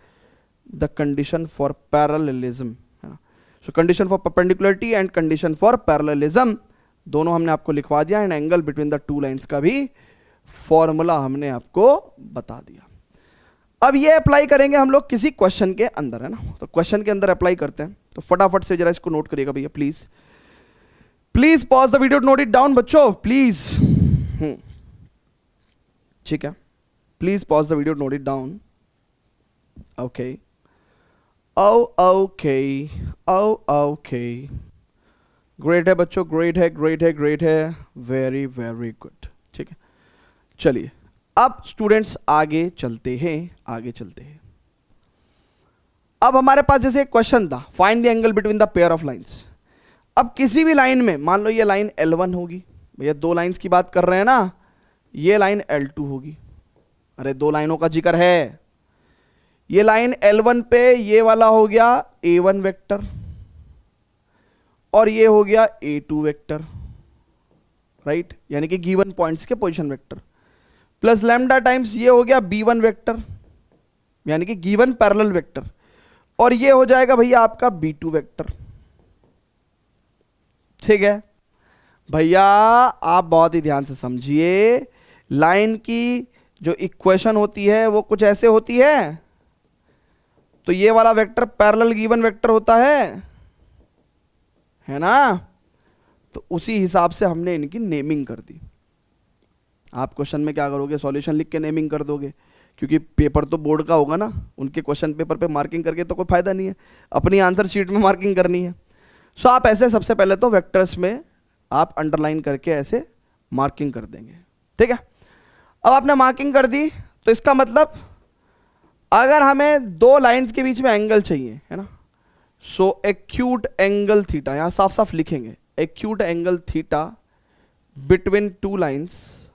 the condition for parallelism, है ना। So condition for perpendicularity and condition for parallelism दोनों हमने आपको लिखवा दिया, and angle between the two lines का भी फॉर्मूला हमने आपको बता दिया। अब ये अप्लाई करेंगे हम लोग किसी क्वेश्चन के अंदर, है ना। तो क्वेश्चन के अंदर अप्लाई करते हैं, तो फटाफट से जरा इसको नोट करिएगा भैया please. Please pause the video, note it down बच्चों प्लीज। ठीक है, please pause the video, note it down. Okay okay okay, great है बच्चों, ग्रेट है ग्रेट है ग्रेट है, वेरी वेरी गुड। ठीक है, चलिए अब स्टूडेंट्स आगे चलते हैं, आगे चलते हैं। अब हमारे पास जैसे एक क्वेश्चन था, find the angle between the pair of lines. अब किसी भी लाइन में मान लो ये लाइन L1 होगी, भैया दो लाइंस की बात कर रहे हैं ना, ये लाइन L2 होगी। अरे दो लाइनों का जिक्र है। ये लाइन L1 पे ये वाला हो गया A1 वेक्टर और ये हो गया A2 वेक्टर, राइट, यानी कि गिवन पॉइंट्स के position vector, plus lambda times ये हो गया B1 वेक्टर यानी कि गिवन पैरेलल वेक्टर, और ये हो जाएगा भैया आपका B2 वेक्टर। ठीक है भैया, आप बहुत ही ध्यान से समझिए, लाइन की जो इक्वेशन होती है वो कुछ ऐसे होती है। तो ये वाला वेक्टर पैरेलल गिवन वेक्टर होता है ना, तो उसी हिसाब से हमने इनकी नेमिंग कर दी। आप क्वेश्चन में क्या करोगे, सॉल्यूशन लिख के नेमिंग कर दोगे, क्योंकि पेपर तो बोर्ड का होगा ना, उनके क्वेश्चन पेपर पे मार्किंग करके तो कोई फायदा नहीं है, अपनी आंसर शीट में मार्किंग करनी है। सो आप ऐसे सबसे पहले तो वेक्टर्स में आप अंडरलाइन करके ऐसे मार्किंग कर देंगे। ठीक है, अब आपने मार्किंग कर दी, तो इसका मतलब अगर हमें दो लाइंस के बीच में एंगल चाहिए, है ना, सो एक्यूट एंगल थीटा, यहां साफ साफ लिखेंगे, acute angle theta between two lines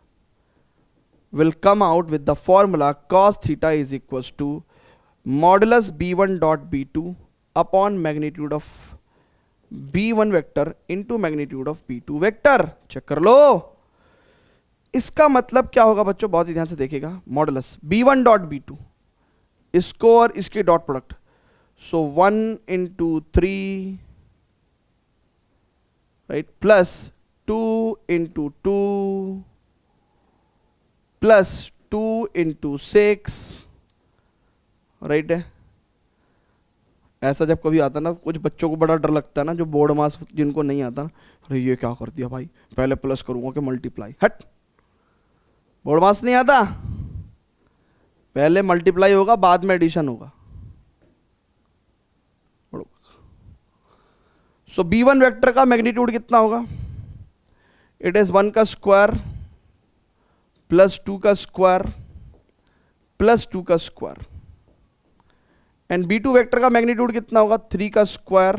will come out with the formula cos theta is equals to modulus b1 dot b2 upon magnitude of b1 vector into magnitude of b2 vector। Check कर लो, इसका मतलब क्या होगा बच्चों, बहुत ही ध्यान से देखिएगा। मॉडुलस b1 डॉट b2, इसको और इसके डॉट प्रोडक्ट, सो 1 into 3 right, plus 2 into 2 plus 2 into 6, right है। ऐसा जब कभी आता ना, कुछ बच्चों को बड़ा डर लगता है ना, जो बोर्ड मास जिनको नहीं आता ना, अरे ये क्या कर दिया भाई, पहले प्लस करूंगा कि मल्टीप्लाई, हट, बोर्ड मास नहीं आता, पहले मल्टीप्लाई होगा बाद में एडिशन होगा। सो b1 वेक्टर का मैग्नीट्यूड कितना होगा, इट इज 1 का स्क्वायर प्लस 2 का स्क्वायर प्लस 2 का स्क्वायर, एंड b2 वेक्टर का मैग्नीट्यूड कितना होगा, 3 का स्क्वायर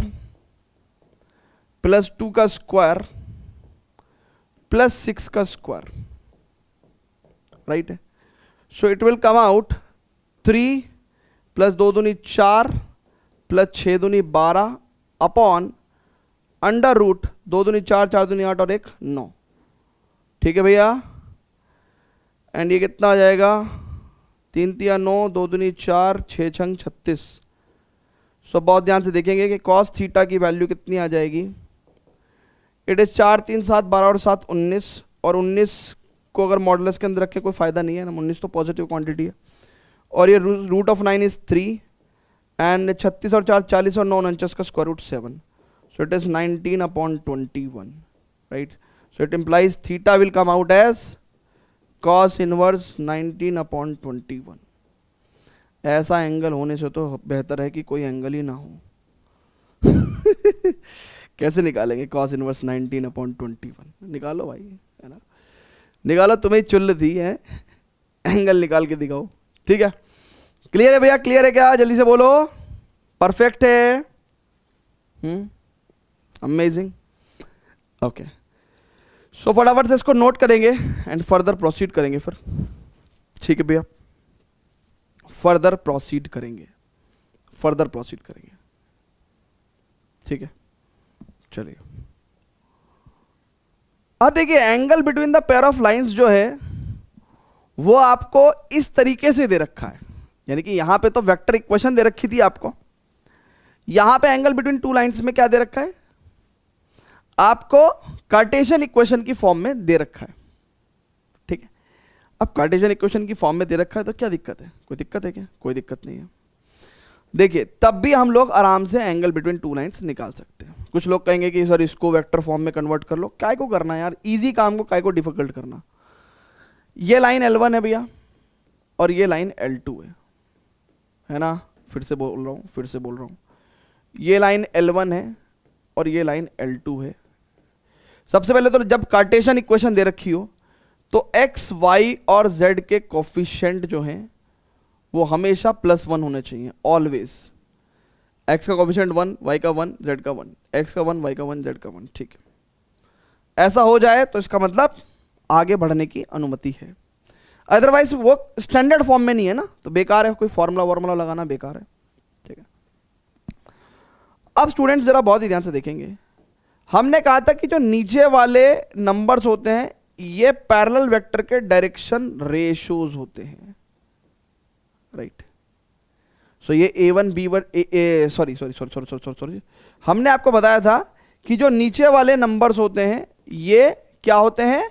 प्लस 2 का स्क्वायर प्लस 6 का स्क्वायर, राइट है। सो it will come out 3 plus 2 दूनी 4 प्लस 6 दूनी 12 अपॉन अंडर रूट 2 दूनी 4, 4 दूनी 8 और 1 9। ठीक है भैया, एंड ये कितना आ जाएगा, 3 तिया 9, 2 दूनी 4, 6 छंग 36। सो बहुत ध्यान से देखेंगे कि कॉस थीटा की वैल्यू कितनी आ जाएगी, इट इज 4 3 7 12 और 7 19, और 19 को अगर मॉडुलस के अंदर रखे कोई फायदा नहीं है ना, 19 तो पॉजिटिव क्वांटिटी है, और ये रूट ऑफ 9 इज 3, एंड 36 और 4 40 और 9 49 का square root 7, so it is 19 upon 21, right. So it implies theta will come out as cos inverse 19 upon 21। ऐसा एंगल होने से तो बेहतर है कि कोई एंगल ही ना हो। कैसे निकालेंगे cos इनवर्स 19 अपॉन 21, निकालो भाई, है ना, निकालो, तुम्हें चुल्ल दी है, एंगल निकाल के दिखाओ। ठीक है, क्लियर है भैया, क्लियर है क्या, जल्दी से बोलो, परफेक्ट है, अमेजिंग, ओके। सो फटाफट से इसको नोट करेंगे एंड फर्दर प्रोसीड करेंगे फिर। ठीक है भैया, फर्दर प्रोसीड करेंगे, फर्दर प्रोसीड करेंगे। ठीक है, चलिए अब देखिए, angle between the pair of lines जो है वो आपको इस तरीके से दे रखा है, यानी कि यहां पे तो वेक्टर इक्वेशन दे रखी थी आपको, यहां पे एंगल बिटवीन टू लाइंस में क्या दे रखा है, आपको कार्टेशियन इक्वेशन की फॉर्म में दे रखा है, ठीक है। अब कार्टेशियन इक्वेशन की फॉर्म में दे रखा है तो क्या दिक्कत है, कोई दिक्कत है क्या, कोई दिक्कत नहीं है। देखिए तब भी हम लोग आराम से एंगल बिटवीन टू लाइंस निकाल सकते हैं। कुछ लोग कहेंगे कि सर इसको वेक्टर फॉर्म में कन्वर्ट कर लो, काय को करना है यार, इजी काम को काय को डिफिकल्ट करना। ये लाइन L1 है भैया और ये लाइन L2 है ना, फिर से बोल रहा हूँ, ये लाइन L1 है और ये लाइन L2 है। सबसे पहले तो जब कार्टेशियन इक्वेशन दे रखी हो तो x, y और z के कोफिशिएंट जो हैं वो हमेशा +1 होने चाहिए, ऑलवेज। x का कोफिशिएंट 1, y का 1, z का 1, x का 1, y का 1, z का 1, ठीक है। ऐसा हो जाए तो इसका मतलब आगे बढ़ने की अनुमति है। अदरवाइज वो स्टैंडर्ड फॉर्म में नहीं है ना, तो बेकार है, कोई फॉर्मूला लगाना बेकार है, ठीक है। अब स्टूडेंट्स जरा बहुत ही ध्यान से देखेंगे, हमने कहा था कि जो नीचे वाले नंबर्स होते हैं ये पैरेलल वेक्टर के डायरेक्शन रेशियोज होते हैं, राइट। सो ये A1 B1 सॉरी, हमने आपको बताया था कि जो नीचे वाले नंबर्स होते हैं ये क्या होते हैं,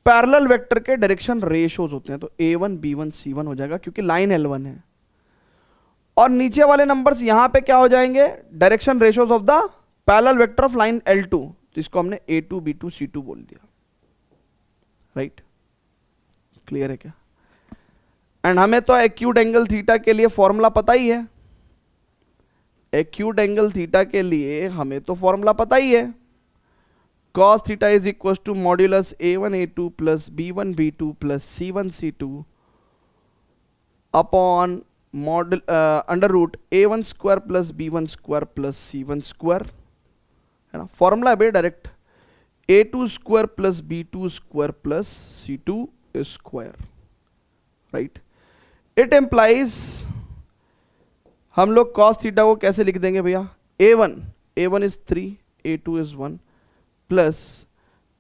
पैरेलल वेक्टर के डायरेक्शन रेशियोज होते हैं। तो A1 B1 C1 हो जाएगा क्योंकि लाइन L1 है, और नीचे वाले नंबर्स यहां पे क्या हो जाएंगे, direction ratios of the parallel vector of line L2, तो इसको हमने A2 B2 C2 बोल दिया, राइट। क्लियर है क्या? एंड हमें तो एक्यूट एंगल थीटा के लिए फॉर्मूला पता ही है, एक्यूट एंगल थीटा के लिए हमें तो फॉर्मूला पता ही है, cos theta is equal to modulus A1 A2 plus B1 B2 plus C1 C2 upon model under root A1 square plus B1 square plus C1 square, है ना। फॉर्मूला है direct, A2 square plus B2 square plus C2 square, right. It implies, हम लोग cos theta को कैसे लिख देंगे भैया, A1 is 3, A2 is 1 plus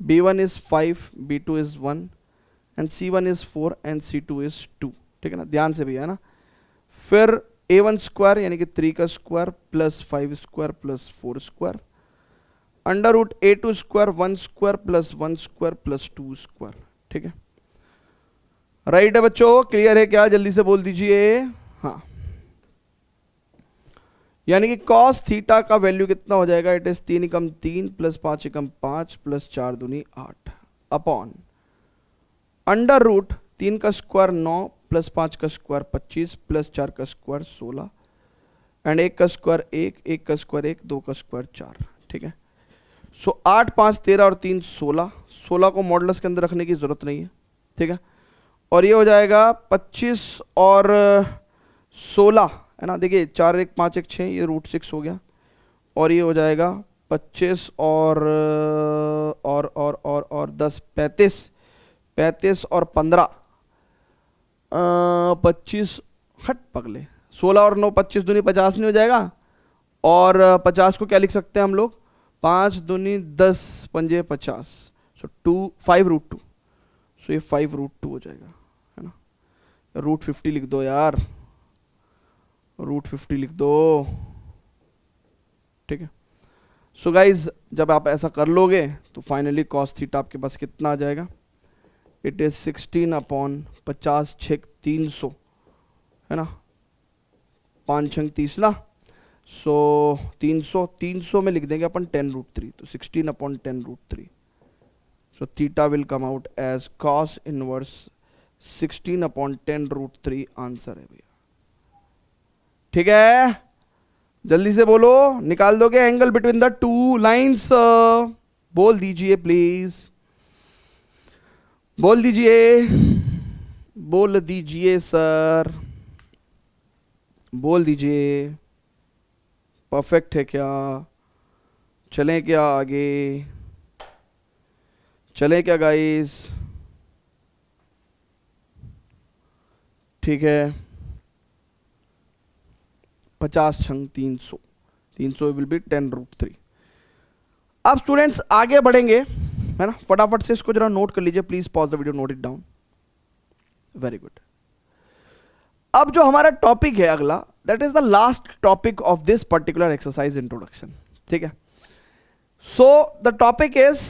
B1 is 5, B2 is 1 and C1 is 4 and C2 is 2, ठीक है ना। ध्यान से भैया, है ना। फिर A1 स्क्वायर यानी कि 3 का square plus 5 square plus 4 square under root A2 square 1 square plus 1 square plus 2 square, ठीक है। राइट है बच्चों, क्लियर है क्या, जल्दी से बोल दीजिए हाँ। यानी कि cos थीटा का वैल्यू कितना हो जाएगा, it is 3 Ekam 3 plus 5 Ekam 5 plus 4 दूनी 8 अपॉन अंडर रूट 3 का स्क्वायर 9 प्लस 5 का स्क्वायर 25 प्लस 4 का स्क्वायर 16 एंड 1 का स्क्वायर 1, 1 का स्क्वायर 1, 2 का स्क्वायर 4, ठीक है। सो 8 5 13 और 3 16, 16 को मॉडुलस के अंदर रखने की जरूरत नहीं है, ठीक है। और ये हो जाएगा 25 और 16, है ना। देखिए 4 1 5 1 6, ये रूट 6 हो गया, और ये हो जाएगा 25 और 10 35, 35 और 15 25, हट पगले, 16 और 9 25 दूनी 50 नहीं हो जाएगा, और 50 को क्या लिख सकते हैं हम लोग, 5 दूनी 10 पंजे 50, सो 5 रूट 2, सो ये 5 रूट 2 हो जाएगा, है ना। रूट 50 लिख दो यार, रूट 50 लिख दो, ठीक है। सो गाइज जब आप ऐसा कर लोगे तो फाइनली cos थीटा आपके पास कितना आ जाएगा, इट इज 16 अपॉन 50 6 300, है ना, 5 6 30 ना, सो 300 में लिख देंगे अपन 10 रूट 3, तो 16 upon 10 root 3, so theta will come out as cos inverse 16 upon 10 root 3, answer है भैया, ठीक है। जल्दी से बोलो, निकाल दोगे angle between the two lines, बोल दीजिए प्लीज, बोल दीजिए, बोल दीजिए सर, बोल दीजिए, परफेक्ट है क्या, चलें क्या आगे, चलें क्या गाइस, ठीक है। 50 छंग 300, 300 विल बी 10 रूट 3। अब स्टूडेंट्स आगे बढ़ेंगे, है ना, फटाफट से इसको जरा नोट कर लीजिए please, pause the video, note it down, very good. अब जो हमारा टॉपिक है अगला, that is the last topic of this particular exercise introduction, ठीक है। So the topic is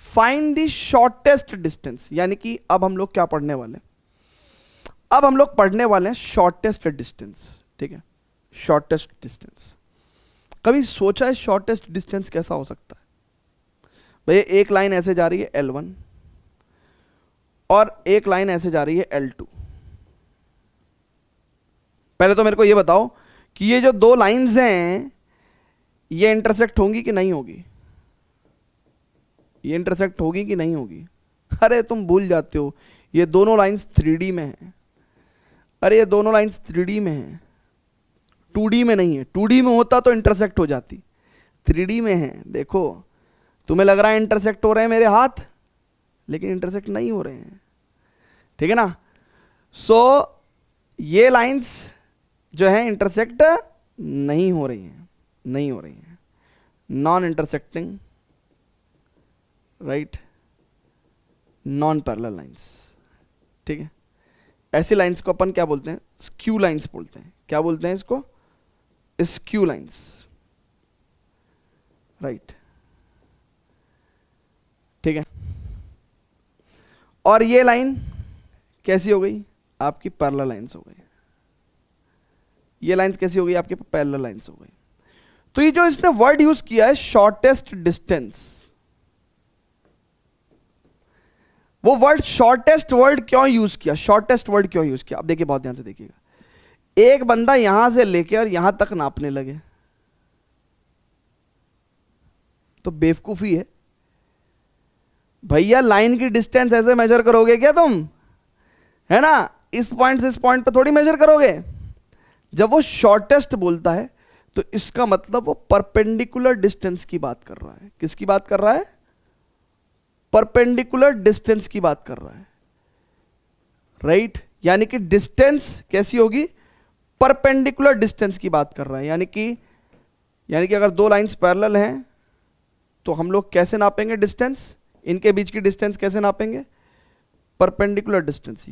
find the shortest distance, यानी कि अब हम लोग क्या पढ़ने वाले हैं, अब हम लोग पढ़ने वाले हैं शॉर्टेस्ट डिस्टेंस। ठीक है, शॉर्टेस्ट डिस्टेंस। कभी सोचा है शॉर्टेस्ट डिस्टेंस कैसा हो सकता है? भैया एक लाइन ऐसे जा रही है L1 और एक लाइन ऐसे जा रही है L2। पहले तो मेरे को ये बताओ कि ये जो दो लाइंस हैं ये इंटरसेक्ट होंगी कि नहीं होगी? ये इंटरसेक्ट होगी कि नहीं होगी? अरे तुम भूल जाते हो, ये दोनों लाइंस 3D में हैं। अरे ये दोनों लाइंस 3D में हैं, 2D में नहीं है। 2D में होता तो इंटरसेक्ट हो जाती, 3D में है। देखो तुम्हें लग रहा है इंटरसेक्ट हो रहे हैं मेरे हाथ, लेकिन इंटरसेक्ट नहीं हो रहे हैं। ठीक है ना? सो ये लाइंस जो है इंटरसेक्ट नहीं हो रही हैं, नहीं हो रही हैं, non intersecting, right, non parallel lines. ठीक है, ऐसी लाइंस को अपन क्या बोलते हैं? स्क्यू लाइंस बोलते हैं। क्या बोलते हैं इसको? Skew lines, right. ठीक है, और ये लाइन कैसी हो गई? आपकी पैरेलल लाइंस हो गई। ये लाइंस कैसी हो गई? आपकी पैरेलल लाइंस हो गई। तो ये जो इसने वर्ड यूज किया है शॉर्टेस्ट डिस्टेंस, वो वर्ड शॉर्टेस्ट वर्ड क्यों यूज किया? शॉर्टेस्ट वर्ड क्यों यूज किया? आप देखिए, बहुत ध्यान से देखिएगा। एक बंदा यहां से लेके और यहां तक नापने लगे तो बेवकूफी है भैया। लाइन की डिस्टेंस ऐसे मेजर करोगे क्या तुम? है ना, इस पॉइंट से इस पॉइंट पर थोड़ी मेजर करोगे। जब वो शॉर्टेस्ट बोलता है तो इसका मतलब वो परपेंडिकुलर डिस्टेंस की बात कर रहा है। किसकी बात कर रहा है? परपेंडिकुलर डिस्टेंस की बात कर रहा है, राइट। यानी कि डिस्टेंस कैसी होगी? परपेंडिकुलर डिस्टेंस की बात कर रहा है। यानी कि अगर दो लाइंस पैरेलल हैं तो हम लोग कैसे नापेंगे डिस्टेंस? इनके बीच की डिस्टेंस कैसे नापेंगे? Perpendicular distance.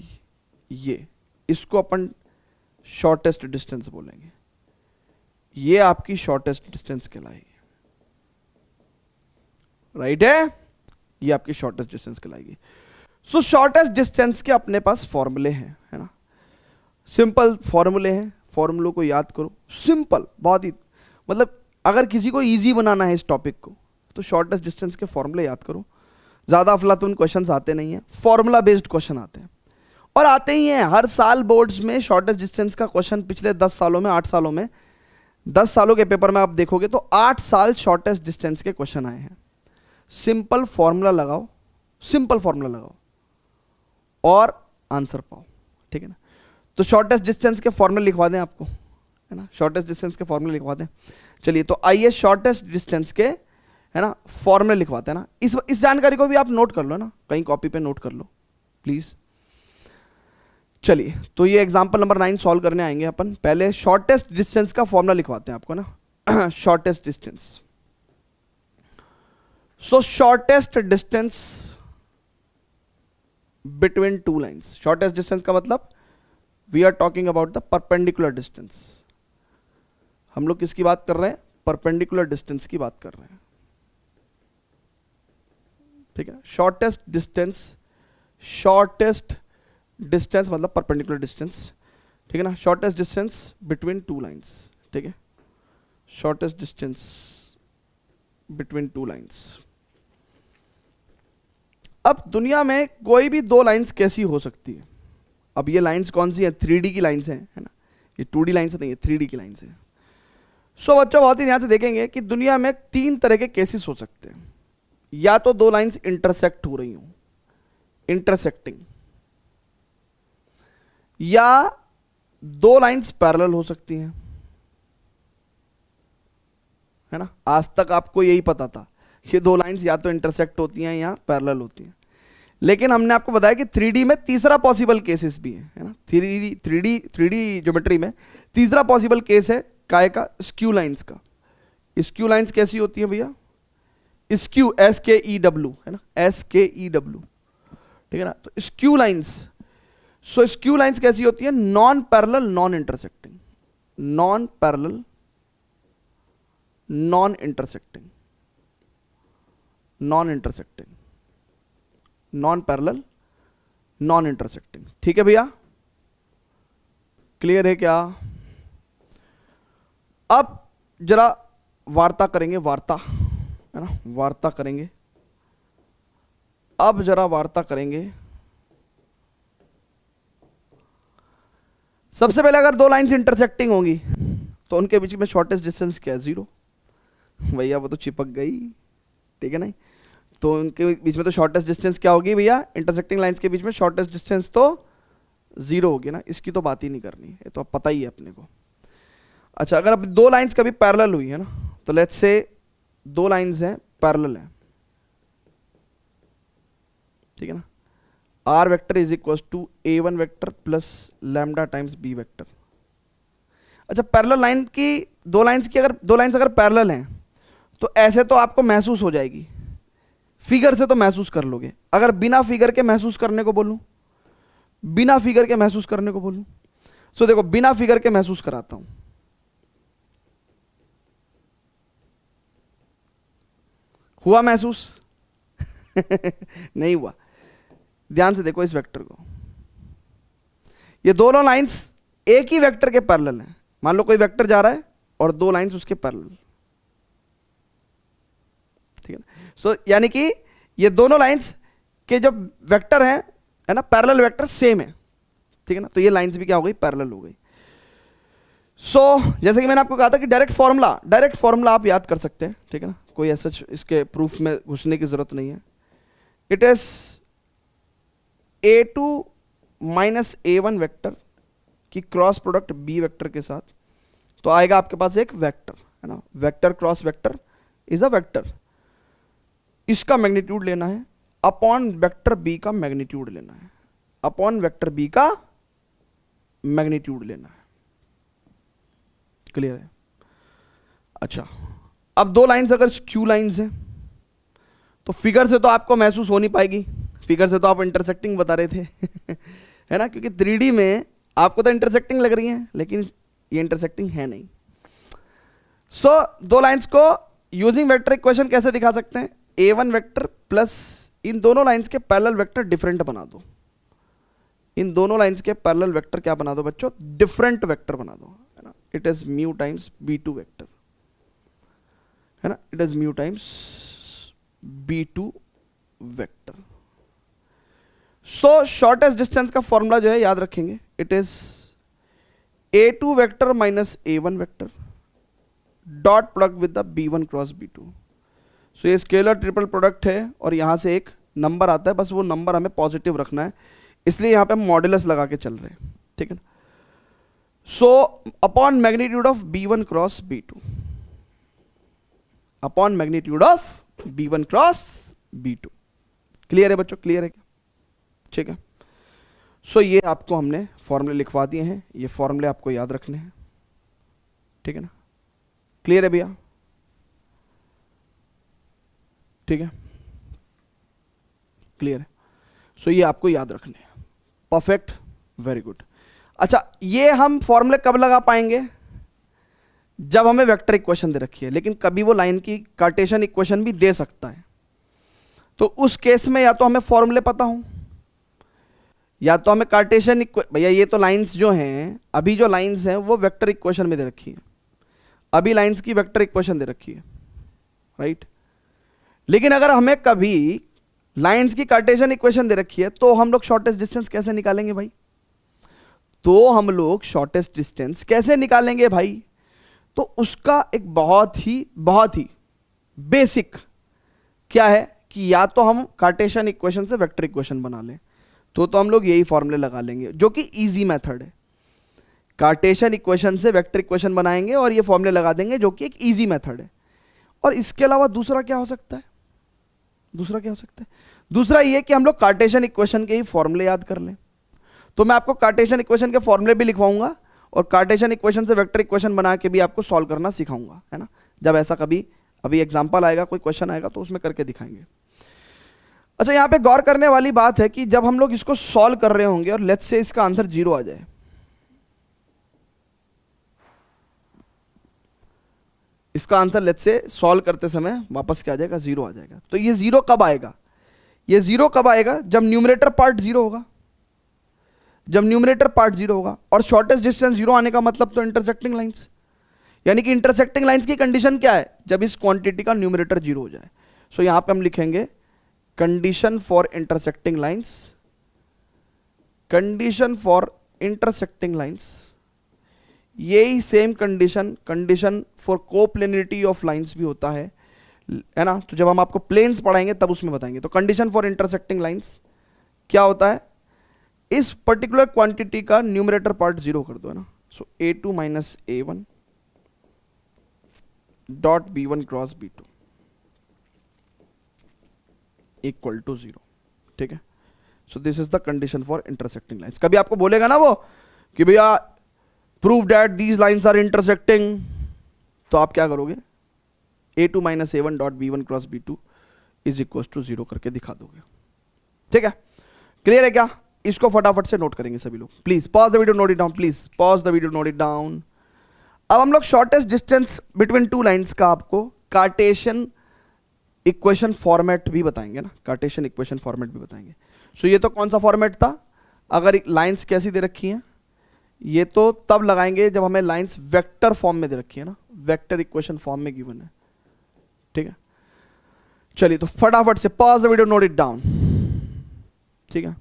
ये इसको अपन शॉर्टेस्ट डिस्टेंस बोलेंगे। ये आपकी शॉर्टेस्ट डिस्टेंस कहलाएगी, राइट है? ये आपकी शॉर्टेस्ट डिस्टेंस कहलाएगी। सो शॉर्टेस्ट डिस्टेंस के अपने पास फॉर्मूले हैं, है ना, सिंपल फॉर्मूले हैं। फॉर्मूलों को याद करो, सिंपल, बहुत ही, मतलब अगर किसी को इजी बनाना है इस टॉपिक को तो शॉर्टेस्ट डिस्टेंस के फॉर्मूले याद करो। ज़्यादा अफलातून क्वेश्चंस आते नहीं हैं, फॉर्मूला बेस्ड क्वेश्चन आते हैं, और आते ही हैं हर साल बोर्ड्स में। शॉर्टेस्ट डिस्टेंस का क्वेश्चन पिछले 10 सालों में, 8 सालों में, 10 सालों के पेपर में आप देखोगे तो 8 साल शॉर्टेस्ट डिस्टेंस के क्वेश्चन आए हैं। सिंपल फॉर्मूला लगाओ, सिंपल फॉर्मूला लगाओ और आंसर पाओ। ठीक है ना? तो शॉर्टेस्ट डिस्टेंस के फॉर्मूले लिखवा दें आपको, है ना, शॉर्टेस्ट डिस्टेंस के फॉर्मूले लिखवा दें। चलिए तो आइए शॉर्टेस्ट डिस्टेंस के, है ना, फॉर्मूले लिखवाते हैं ना। इस जानकारी को भी आप नोट कर लो ना, कहीं कॉपी पे नोट कर लो प्लीज। चलिए तो ये एग्जांपल नंबर 9 सॉल्व करने आएंगे अपन। पहले शॉर्टेस्ट डिस्टेंस का फॉर्मूला लिखवाते हैं आपको ना। Shortest distance, so shortest distance between two lines. Shortest distance का मतलब we are talking about the perpendicular distance. हम लोग किसकी बात कर रहे हैं? परपेंडिकुलर डिस्टेंस की बात कर रहे हैं। ठीक है, शॉर्टेस्ट डिस्टेंस, शॉर्टेस्ट डिस्टेंस मतलब परपेंडिकुलर डिस्टेंस। ठीक है ना, shortest distance between two lines. ठीक है, shortest distance between two lines. अब दुनिया में कोई भी दो लाइंस कैसी हो सकती है? अब ये लाइंस कौन सी है? 3D की लाइंस हैं, है ना, ये 2D लाइंस नहीं है, 3D की लाइंस है। सो बच्चों बहुत ही ध्यान से देखेंगे कि दुनिया में 3 तरह के केसेस हो सकते हैं। या तो दो लाइंस इंटरसेक्ट हो रही हो, इंटरसेक्टिंग, या दो लाइंस पैरेलल हो सकती हैं, है ना। आज तक आपको यही पता था कि दो लाइंस या तो इंटरसेक्ट होती हैं या पैरेलल होती हैं, लेकिन हमने आपको बताया कि 3D में तीसरा पॉसिबल केसेस भी है ना। 3D ज्योमेट्री में तीसरा पॉसिबल केस है काय का? स्क्यू लाइंस का। स्क्यू लाइंस कैसी होती है भैया? स्क्यू, SKEW, है ना, SKEW। ठीक है ना, तो स्क्यू लाइंस, सो स्क्यू लाइंस कैसी होती है? Non parallel, non intersecting, non parallel, non intersecting. Non intersecting, non parallel, non intersecting. ठीक है भैया, क्लियर है क्या? अब जरा वार्ता करेंगे, वार्ता है ना, वार्ता करेंगे। अब जरा वार्ता करेंगे। सबसे पहले अगर दो लाइंस इंटरसेक्टिंग होंगी तो उनके बीच में शॉर्टेस्ट डिस्टेंस क्या है? 0। भैया वो तो चिपक गई, ठीक है नहीं? तो उनके बीच में तो शॉर्टेस्ट डिस्टेंस क्या होगी भैया? इंटरसेक्टिंग लाइंस के बीच में शॉर्टेस्ट डिस्टेंस तो 0 होगी ना, इसकी तो बात ही नहीं करनी, ये तो अब पता ही है अपने को। अच्छा, अगर अब दो लाइंस कभी पैरेलल हुई है ना, तो लेट्स से दो लाइंस हैं पैरेलल हैं, ठीक है ना, R vector is equal to A1 vector plus lambda times B vector. अच्छा, पैरेलल लाइन की दो लाइंस की अगर दो लाइंस अगर पैरेलल हैं तो ऐसे तो आपको महसूस हो जाएगी, फिगर से तो महसूस कर लोगे। अगर बिना फिगर के महसूस करने को बोलूं, बिना फिगर के महसूस करने को बोलूं, सो देखो बिना फिगर के महसूस कराता हूं। हुआ महसूस? नहीं हुआ। ध्यान से देखो इस वेक्टर को, ये दोनों लाइंस एक ही वेक्टर के पैरेलल हैं। मान लो कोई वेक्टर जा रहा है और दो लाइंस उसके पैरेलल, ठीक है ना। सो यानी कि ये दोनों लाइंस के जो वेक्टर हैं है ना, पैरेलल वेक्टर सेम है, ठीक है ना। तो ये लाइंस भी क्या हो गई? पैरेलल हो गई। सो जैसे कि मैंने आपको कहा था कि डायरेक्ट फॉर्मूला आप याद कर सकते हैं, ठीक है ना, कोई ऐसा इसके प्रूफ में घुसने की जरूरत नहीं है। It is A2 minus A1 vector की क्रॉस प्रोडक्ट B वेक्टर के साथ, तो आएगा आपके पास एक वेक्टर, है ना, vector cross vector is a vector. इसका मैग्नीट्यूड लेना है अपॉन वेक्टर B का मैग्नीट्यूड लेना है, अपॉन वेक्टर B का मैग्नीट्यूड लेना है। क्लियर है? अच्छा, अब दो लाइंस अगर स्क्यू लाइंस हैं तो फिगर से तो आपको महसूस हो नहीं पाएगी, फिगर से तो आप इंटरसेक्टिंग बता रहे थे है ना, क्योंकि 3D में आपको तो इंटरसेक्टिंग लग रही है लेकिन ये इंटरसेक्टिंग है नहीं। सो दो लाइंस को यूजिंग वेक्टर इक्वेशन कैसे दिखा सकते हैं? A1 वेक्टर प्लस इन दोनों लाइंस के पैरेलल वेक्टर डिफरेंट बना दो, इन दोनों लाइंस के पैरेलल वेक्टर क्या बना दो बच्चों? डिफरेंट वेक्टर बना दो, है ना। It is mu times B2 vector, है ना, it is mu times B2 vector. So shortest distance का फॉर्मूला जो है याद रखेंगे, it is A2 vector minus A1 vector dot product with the B1 cross B2। सो ये स्केलर ट्रिपल प्रोडक्ट है और यहां से एक नंबर आता है, बस वो नंबर हमें पॉजिटिव रखना है, इसलिए यहां पे हम मॉड्यूलस लगा के चल रहे हैं, ठीक है ना। So upon magnitude of B1 cross B2, upon magnitude of B1 cross B2। Clear है बच्चों? क्लियर है क्या? ठीक है। सो ये आपको हमने फॉर्मूले लिखवा दिए हैं, ये फॉर्मूले आपको याद रखने हैं, ठीक है ना। क्लियर है भैया? ठीक है, क्लियर है। सो ये आपको याद रखने हैं, परफेक्ट, वेरी गुड। अच्छा, ये हम फॉर्मूले कब लगा पाएंगे? जब हमें वेक्टर इक्वेशन दे रखी है, लेकिन कभी वो लाइन की कार्टेशियन इक्वेशन भी दे सकता है, तो उस केस में या तो हमें फॉर्मूले पता हो या तो हमें कार्टेशियन भैया ये तो लाइंस जो हैं, अभी जो लाइंस हैं वो वेक्टर इक्वेशन में दे रखी है, अभी लाइंस की वेक्टर इक्वेशन दे रखी है, राइट। लेकिन अगर हमें कभी लाइंस की कार्टेशियन इक्वेशन दे रखी है तो हम लोग शॉर्टेस्ट डिस्टेंस कैसे निकालेंगे भाई? तो हम लोग शॉर्टेस्ट डिस्टेंस कैसे निकालेंगे भाई? तो उसका एक बहुत ही बेसिक क्या है कि या तो हम कार्टेशियन इक्वेशन से वेक्टर इक्वेशन बना लें, तो हम लोग यही फॉर्मूले लगा लेंगे जो कि इजी मेथड है। कार्टेशियन इक्वेशन से वेक्टर इक्वेशन बनाएंगे और ये फॉर्मूले लगा देंगे जो कि एक इजी मेथड है। और इसके अलावा दूसरा क्या हो सकता है? दूसरा क्या हो सकता है? दूसरा ये कि हम लोग कार्टेशियन इक्वेशन के ही फॉर्मूले याद कर लें। तो मैं आपको कार्टेशियन इक्वेशन के फॉर्मूले भी लिखवाऊंगा और कार्टेशियन इक्वेशन से वेक्टर इक्वेशन बना के भी आपको सॉल्व करना सिखाऊंगा, है ना। जब ऐसा कभी अभी एग्जांपल आएगा, कोई क्वेश्चन आएगा तो उसमें करके दिखाएंगे। अच्छा, यहां पे गौर करने वाली बात है कि जब हम लोग इसको सॉल्व कर रहे होंगे और लेट्स से इसका आंसर 0 आ जाए, इसका आंसर लेट्स से सॉल्व करते समय वापस क्या आ जाएगा, 0 आ जाएगा। तो ये 0 कब आएगा, ये 0 कब आएगा, जब न्यूमरेटर पार्ट 0 होगा, जब न्यूमरेटर पार्ट 0 होगा। और शॉर्टेस्ट डिस्टेंस 0 आने का मतलब तो इंटरसेक्टिंग लाइंस, यानी कि इंटरसेक्टिंग लाइंस की कंडीशन क्या है, जब इस क्वांटिटी का न्यूमरेटर 0 हो जाए। सो यहां पे हम लिखेंगे condition for intersecting lines, condition for intersecting lines. यही same condition for coplanarity of lines भी होता है ना। तो जब हम आपको प्लेन्स पढ़ाएंगे तब उसमें बताएंगे। तो कंडीशन फॉर इंटरसेक्टिंग लाइंस क्या होता है, इस पर्टिकुलर क्वांटिटी का न्यूमरेटर पार्ट 0 कर दो, है ना। So a2 minus a1 dot b1 cross b2 equal to 0, ठीक है। So this is the condition for intersecting lines. कभी आपको बोलेगा ना वो कि भैया prove that these lines are intersecting, तो आप क्या करोगे, a2 minus a1 dot b1 cross b2 is equal to 0 करके दिखा दोगे, ठीक है। क्लियर है क्या, इसको फटाफट से नोट करेंगे सभी लोग। Please pause the video, note it down, please pause the video, note it down. अब हम लोग shortest distance between two lines का आपको कार्टेशियन इक्वेशन फॉर्मेट भी बताएंगे ना, कार्टेशियन इक्वेशन फॉर्मेट भी बताएंगे। सो ये तो कौन सा फॉर्मेट था, अगर लाइंस कैसी दे रखी हैं, ये तो तब लगाएंगे जब हमें लाइंस वेक्टर फॉर्म में दे रखी है ना, वेक्टर इक्वेशन फॉर्म में गिवन है, ठीक है। चलिए तो फटाफट से pause the video, note it down, ठीक है।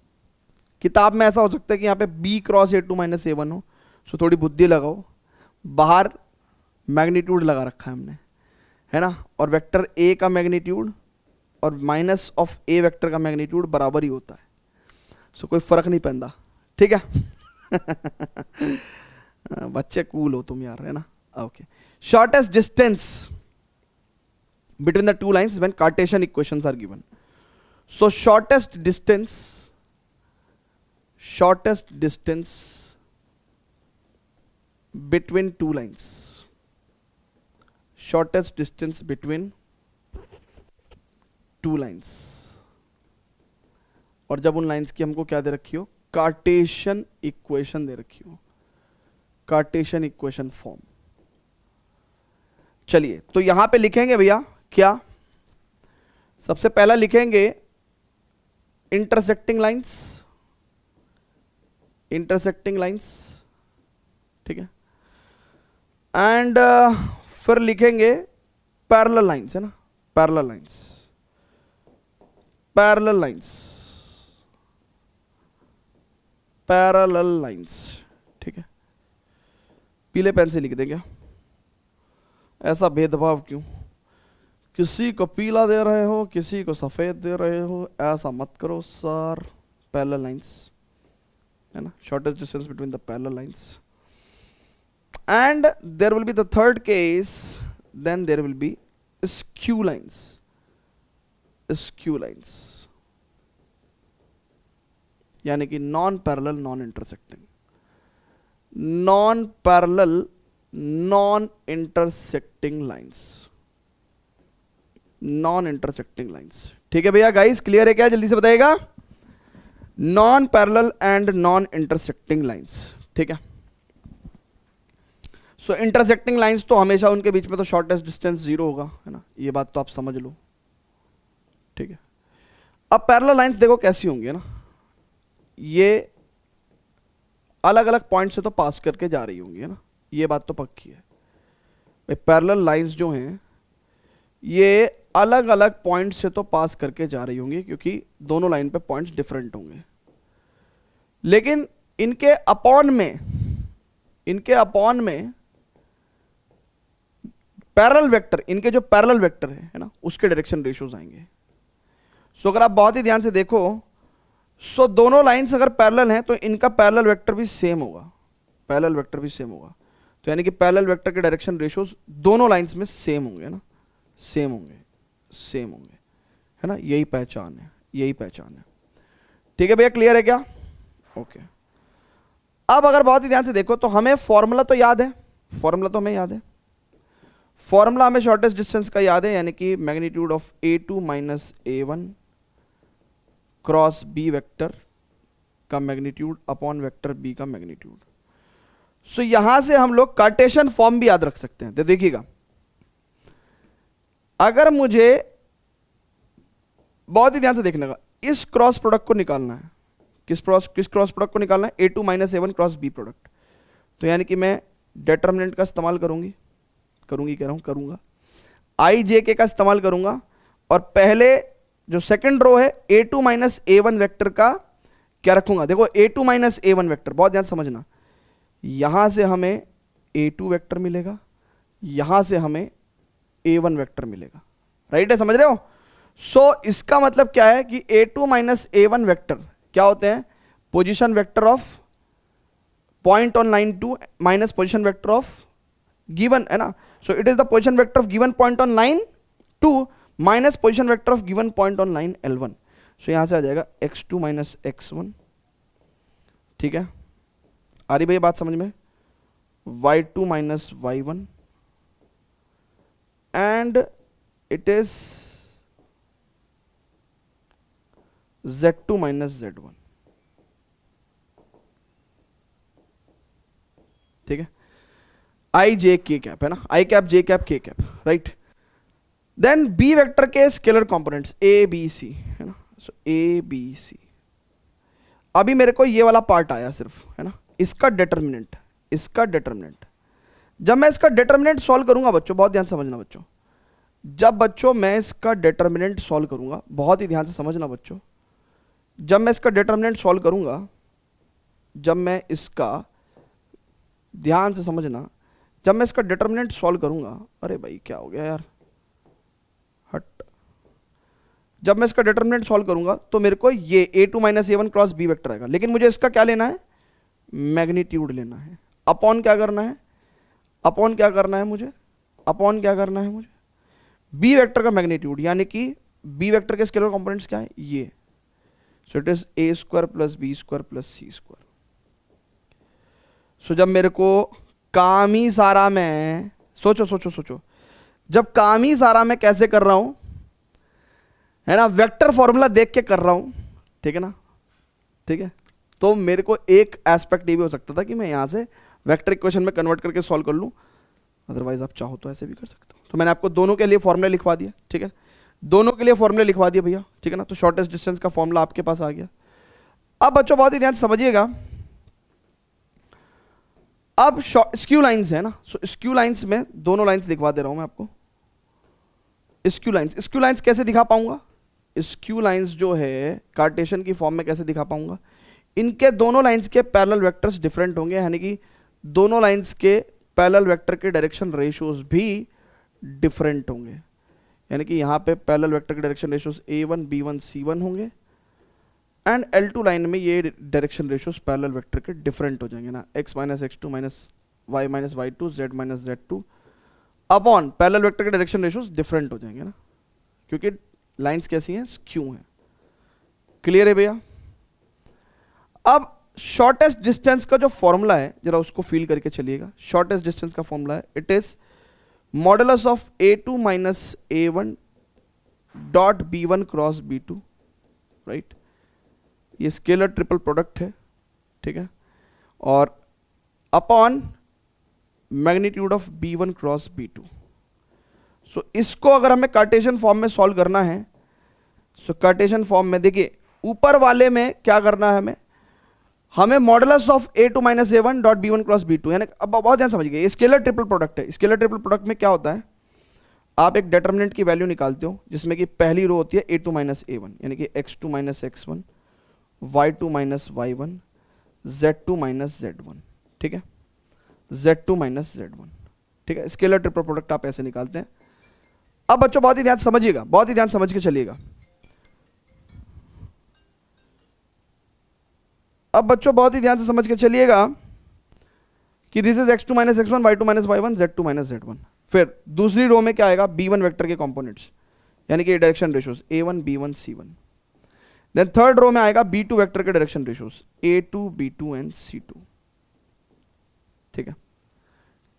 किताब में ऐसा हो सकता है कि यहाँ पे b cross a2 minus a1 हो, सो थोड़ी बुद्धि लगाओ। बाहर मैग्नीट्यूड लगा रखा है हमने, है ना, और वेक्टर a का मैग्नीट्यूड और माइनस ऑफ a वेक्टर का मैग्नीट्यूड बराबर ही होता है, सो कोई फर्क नहीं पैंदा, ठीक है। बच्चे कूल हो तुम यार, है ना। Okay, shortest distance between the two lines when Cartesian equations are given. So shortest distance between two lines, shortest distance between two lines, और जब उन लाइंस की हमको क्या दे रखी हो, कार्टेशियन इक्वेशन दे रखी हो, कार्टेशियन इक्वेशन फॉर्म। चलिए तो यहां पे लिखेंगे भैया क्या, सबसे पहला लिखेंगे इंटरसेक्टिंग लाइंस, ठीक है। एंड फिर लिखेंगे पैरेलल लाइंस, है ना, पैरेलल लाइंस, ठीक है। पीले पेन से लिख दें क्या, ऐसा भेदभाव क्यों, किसी को पीला दे रहे हो किसी को सफेद दे रहे हो, ऐसा मत करो सर। पैरेलल लाइंस, है ना, shortest distance between the parallel lines. And there will be the third case, then there will be skew lines, यानी कि नॉन पैरेलल नॉन इंटरसेक्टिंग, ठीक है भैया। गाइस क्लियर है क्या, जल्दी से बताइएगा, non parallel and non intersecting lines, ठीक है। सो इंटरसेक्टिंग लाइंस तो हमेशा उनके बीच में तो शॉर्टेस्ट डिस्टेंस 0 होगा, है ना, ये बात तो आप समझ लो, ठीक है। अब पैरेलल लाइंस देखो कैसी होंगी, है ना, ये अलग अलग पॉइंट से तो पास करके जा रही होंगी, है ना, ये बात तो पक्की है भाई। पैरेलल लाइंस जो हैं ये अलग अलग पॉइंट से तो पास करके जा रही होंगी, क्योंकि दोनों लाइन पे पॉइंट्स डिफरेंट होंगे, लेकिन इनके अपॉन में पैरेलल वेक्टर, इनके जो पैरेलल वेक्टर है ना, उसके डायरेक्शन रेशियोज आएंगे। सो अगर आप बहुत ही ध्यान से देखो, सो दोनों लाइंस अगर पैरेलल हैं तो इनका पैरेलल वेक्टर भी सेम होगा, तो यानी कि पैरेलल वेक्टर के डायरेक्शन रेशियोज दोनों लाइंस में सेम होंगे ना, सेम होंगे, है ना, यही पहचान है, ठीक है भैया। क्लियर है क्या, ओके। अब अगर बहुत ही ध्यान से देखो तो हमें फॉर्मूला तो याद है, फॉर्मूला हमें शॉर्टेस्ट डिस्टेंस का याद है, यानी कि magnitude of a2 minus a1 cross b vector का मैग्नीट्यूड अपॉन वेक्टर b का मैग्नीट्यूड। सो यहां से हम लोग कार्टेशियन फॉर्म भी याद रख सकते हैं। तो देखिएगा, अगर मुझे बहुत ही ध्यान से देखने का, इस क्रॉस प्रोडक्ट को निकालना है, किस क्रॉस प्रोडक्ट को निकालना है, A2 minus A1 cross B product. तो यानी कि मैं डिटर्मिनेंट का इस्तेमाल करूंगा, IJK का इस्तेमाल करूंगा, और पहले जो सेकंड रो है A2 माइनस A1 वेक्टर का क्या रखूंगा। देखो A2 माइनस A1 वेक्टर, बहुत ध्यान समझना, यहां से हमें A2 वेक्टर मिलेगा, यहां से हमें A1 वेक्टर मिलेगा, राइट है, समझ रहे हो। सो इसका मतलब क्या है कि A2 माइनस A1 वेक्टर क्या होते हैं, position vector of point on line 2 minus position vector of given, है ना। So it is the position vector of given point on line 2 minus position vector of given point on line L1। सो यहां से आ जाएगा x2 minus x1, ठीक है, आ रही भाई बात समझ में, y2 minus y1 and it is z2 minus z1, ठीक है, आई जे के कैप है ना, i cap j cap k cap, right. Then B vector के scalar components a B c, है ना, सो ए बी सी। अभी मेरे को ये वाला पार्ट आया सिर्फ, है ना, इसका डिटर्मिनेंट, जब मैं इसका डिटर्मिनेंट सॉल्व करूंगा बच्चों, बहुत ध्यान समझना बच्चों, जब बच्चों मैं इसका डिटर्मिनेंट सॉल्व करूंगा, बहुत ही ध्यान से समझना बच्चों, जब मैं इसका डिटर्मिनेंट सॉल्व करूंगा, जब मैं इसका ध्यान से समझना, जब मैं इसका डिटर्मिनेंट सॉल्व करूंगा, अरे भाई क्या हो गया यार, हट, जब मैं इसका डिटर्मिनेंट सॉल्व करूंगा तो मेरे को ये A2 minus A1 cross B vector आएगा, लेकिन मुझे इसका क्या लेना है, मैग्नीट्यूड लेना है, अपॉन क्या करना है, मुझे B वेक्टर का मैग्नीट्यूड, यानी कि B वेक्टर के स्केलर कंपोनेंट्स क्या है ये, so it is A square plus B square plus C square. So जब मेरे को काम ही सारा मैं सोचो, जब काम ही सारा मैं कैसे कर रहा हूं, है ना, वेक्टर फॉर्मूला देख के कर रहा हूं, ठीक है ना, ठीक है, तो मेरे को एक एस्पेक्ट ये भी हो सकता था कि मैं यहां से वेक्टर इक्वेशन में कन्वर्ट करके सॉल्व कर लूं, अदरवाइज आप चाहो तो ऐसे भी कर सकते हो। तो मैंने आपको दोनों के लिए फॉर्मूला लिखवा दिया, ठीक है, दोनों के लिए फॉर्मूला लिखवा दिया भैया, ठीक है ना। तो शॉर्टेस्ट डिस्टेंस का फॉर्मूला आपके पास आ गया। अब बच्चों बहुत ही ध्यान से समझिएगा, अब स्क्यू लाइंस है ना, सो स्क्यू लाइंस में दोनों लाइंस दिखवा दे रहा हूं मैं आपको। स्क्यू लाइंस कैसे दिखा पाऊंगा, स्क्यू लाइंस जो है कार्टेशियन की फॉर्म में कैसे दिखा पाऊंगा, इनके दोनों लाइंस के पैरेलल वेक्टर्स डिफरेंट होंगे, यानी कि दोनों लाइंस के पैरेलल वेक्टर के डायरेक्शन रेशियोज भी डिफरेंट होंगे, यानी कि यहाँ पे पैरेलल वेक्टर के direction ratios A1 B1 C1 होंगे, एंड L2 लाइन में ये डायरेक्शन रेशियोज पैरेलल वेक्टर के डिफरेंट हो जाएंगे ना, x minus x2 minus y2 z minus z2 upon parallel vector के डायरेक्शन रेशियोज डिफरेंट हो जाएंगे ना, क्योंकि लाइंस कैसी हैं, स्क्यू हैं। क्लियर है भैया। अब शॉर्टेस्ट डिस्टेंस का जो फॉर्मूला है जरा उसको फील करके चलिएगा। शॉर्टेस्ट डिस्टेंस का फॉर्मूला है, it is modulus of A2 minus A1 dot B1 cross B2, right. ये स्केलर ट्रिपल प्रोडक्ट है, ठीक है, और upon magnitude of B1 cross B2। सो इसको अगर हमें कार्टेशियन फॉर्म में सॉल्व करना है, सो कार्टेशियन फॉर्म में देखिए ऊपर वाले में क्या करना है, हमें modulus of A2 minus A1 dot B1 cross B2, यानी अब बहुत ध्यान समझिए, ये स्केलर ट्रिपल प्रोडक्ट है। स्केलर ट्रिपल प्रोडक्ट में क्या होता है, आप एक डिटर्मिनेंट की वैल्यू निकालते हो जिसमें कि पहली रो होती है A2 माइनस A1, यानी कि x2 minus x1, y2 minus y1, z2 minus z1, ठीक है, z2 माइनस z1, ठीक है। स्केलर ट्रिपल प्रोडक्ट आप ऐसे निकालते हैं। अब बच्चों बहुत ही ध्यान से समझिएगा, बहुत ही ध्यान समझ के चलिएगा। अब बच्चों बहुत ही ध्यान से समझ के चलिएगा कि this is x2 minus x1, y2 minus y1, z2 minus z1। फिर दूसरी रो में क्या आएगा, B1 वेक्टर के कंपोनेंट्स, यानी कि direction ratios A1 B1 C1। Then third row में आएगा B2 वेक्टर के direction ratios A2 B2 and C2, ठीक है।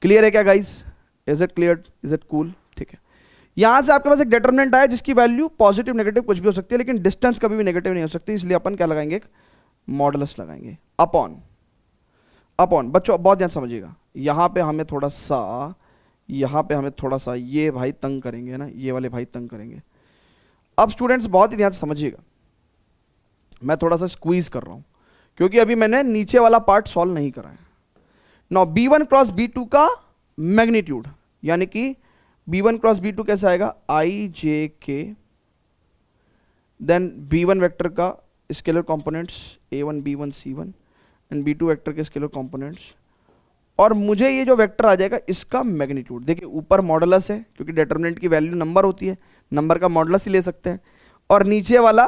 क्लियर है क्या guys, is it clear, is it cool, ठीक है। यहां से आपके पास एक डिटरमिनेंट आया जिसकी वैल्यू पॉजिटिव नेगेटिव कुछ भी हो सकती है, लेकिन डिस्टेंस कभी भी नेगेटिव नहीं हो सकती, इसलिए अपन क्या लगाएंगे, एक मॉडुलस लगाएंगे अपॉन बच्चों बहुत ध्यान समझिएगा, यहां पे हमें थोड़ा सा यहाँ पे हमें थोड़ा सा ये भाई तंग करेंगे, है ना, ये वाले भाई तंग करेंगे। अब स्टूडेंट्स बहुत ही ध्यान से समझिएगा, मैं थोड़ा सा स्क्वीज कर रहा हूँ क्योंकि अभी मैंने नीचे वाला पार्ट सॉल्व नहीं करा है। नाउ B1 क्रॉस B2 का मैग्नीट्यूड, यानी कि B1 क्रॉस B2 कैसे आएगा, आई जे के, देन B1 वेक्टर का scalar components A1 B1 C1 and B2 vector के स्केलर कंपोनेंट्स, और मुझे ये जो वेक्टर आ जाएगा इसका मैग्नीट्यूड। देखिए ऊपर मॉडुलस है क्योंकि डिटरमिनेंट की वैल्यू नंबर होती है, नंबर का मॉडुलस ही ले सकते हैं, और नीचे वाला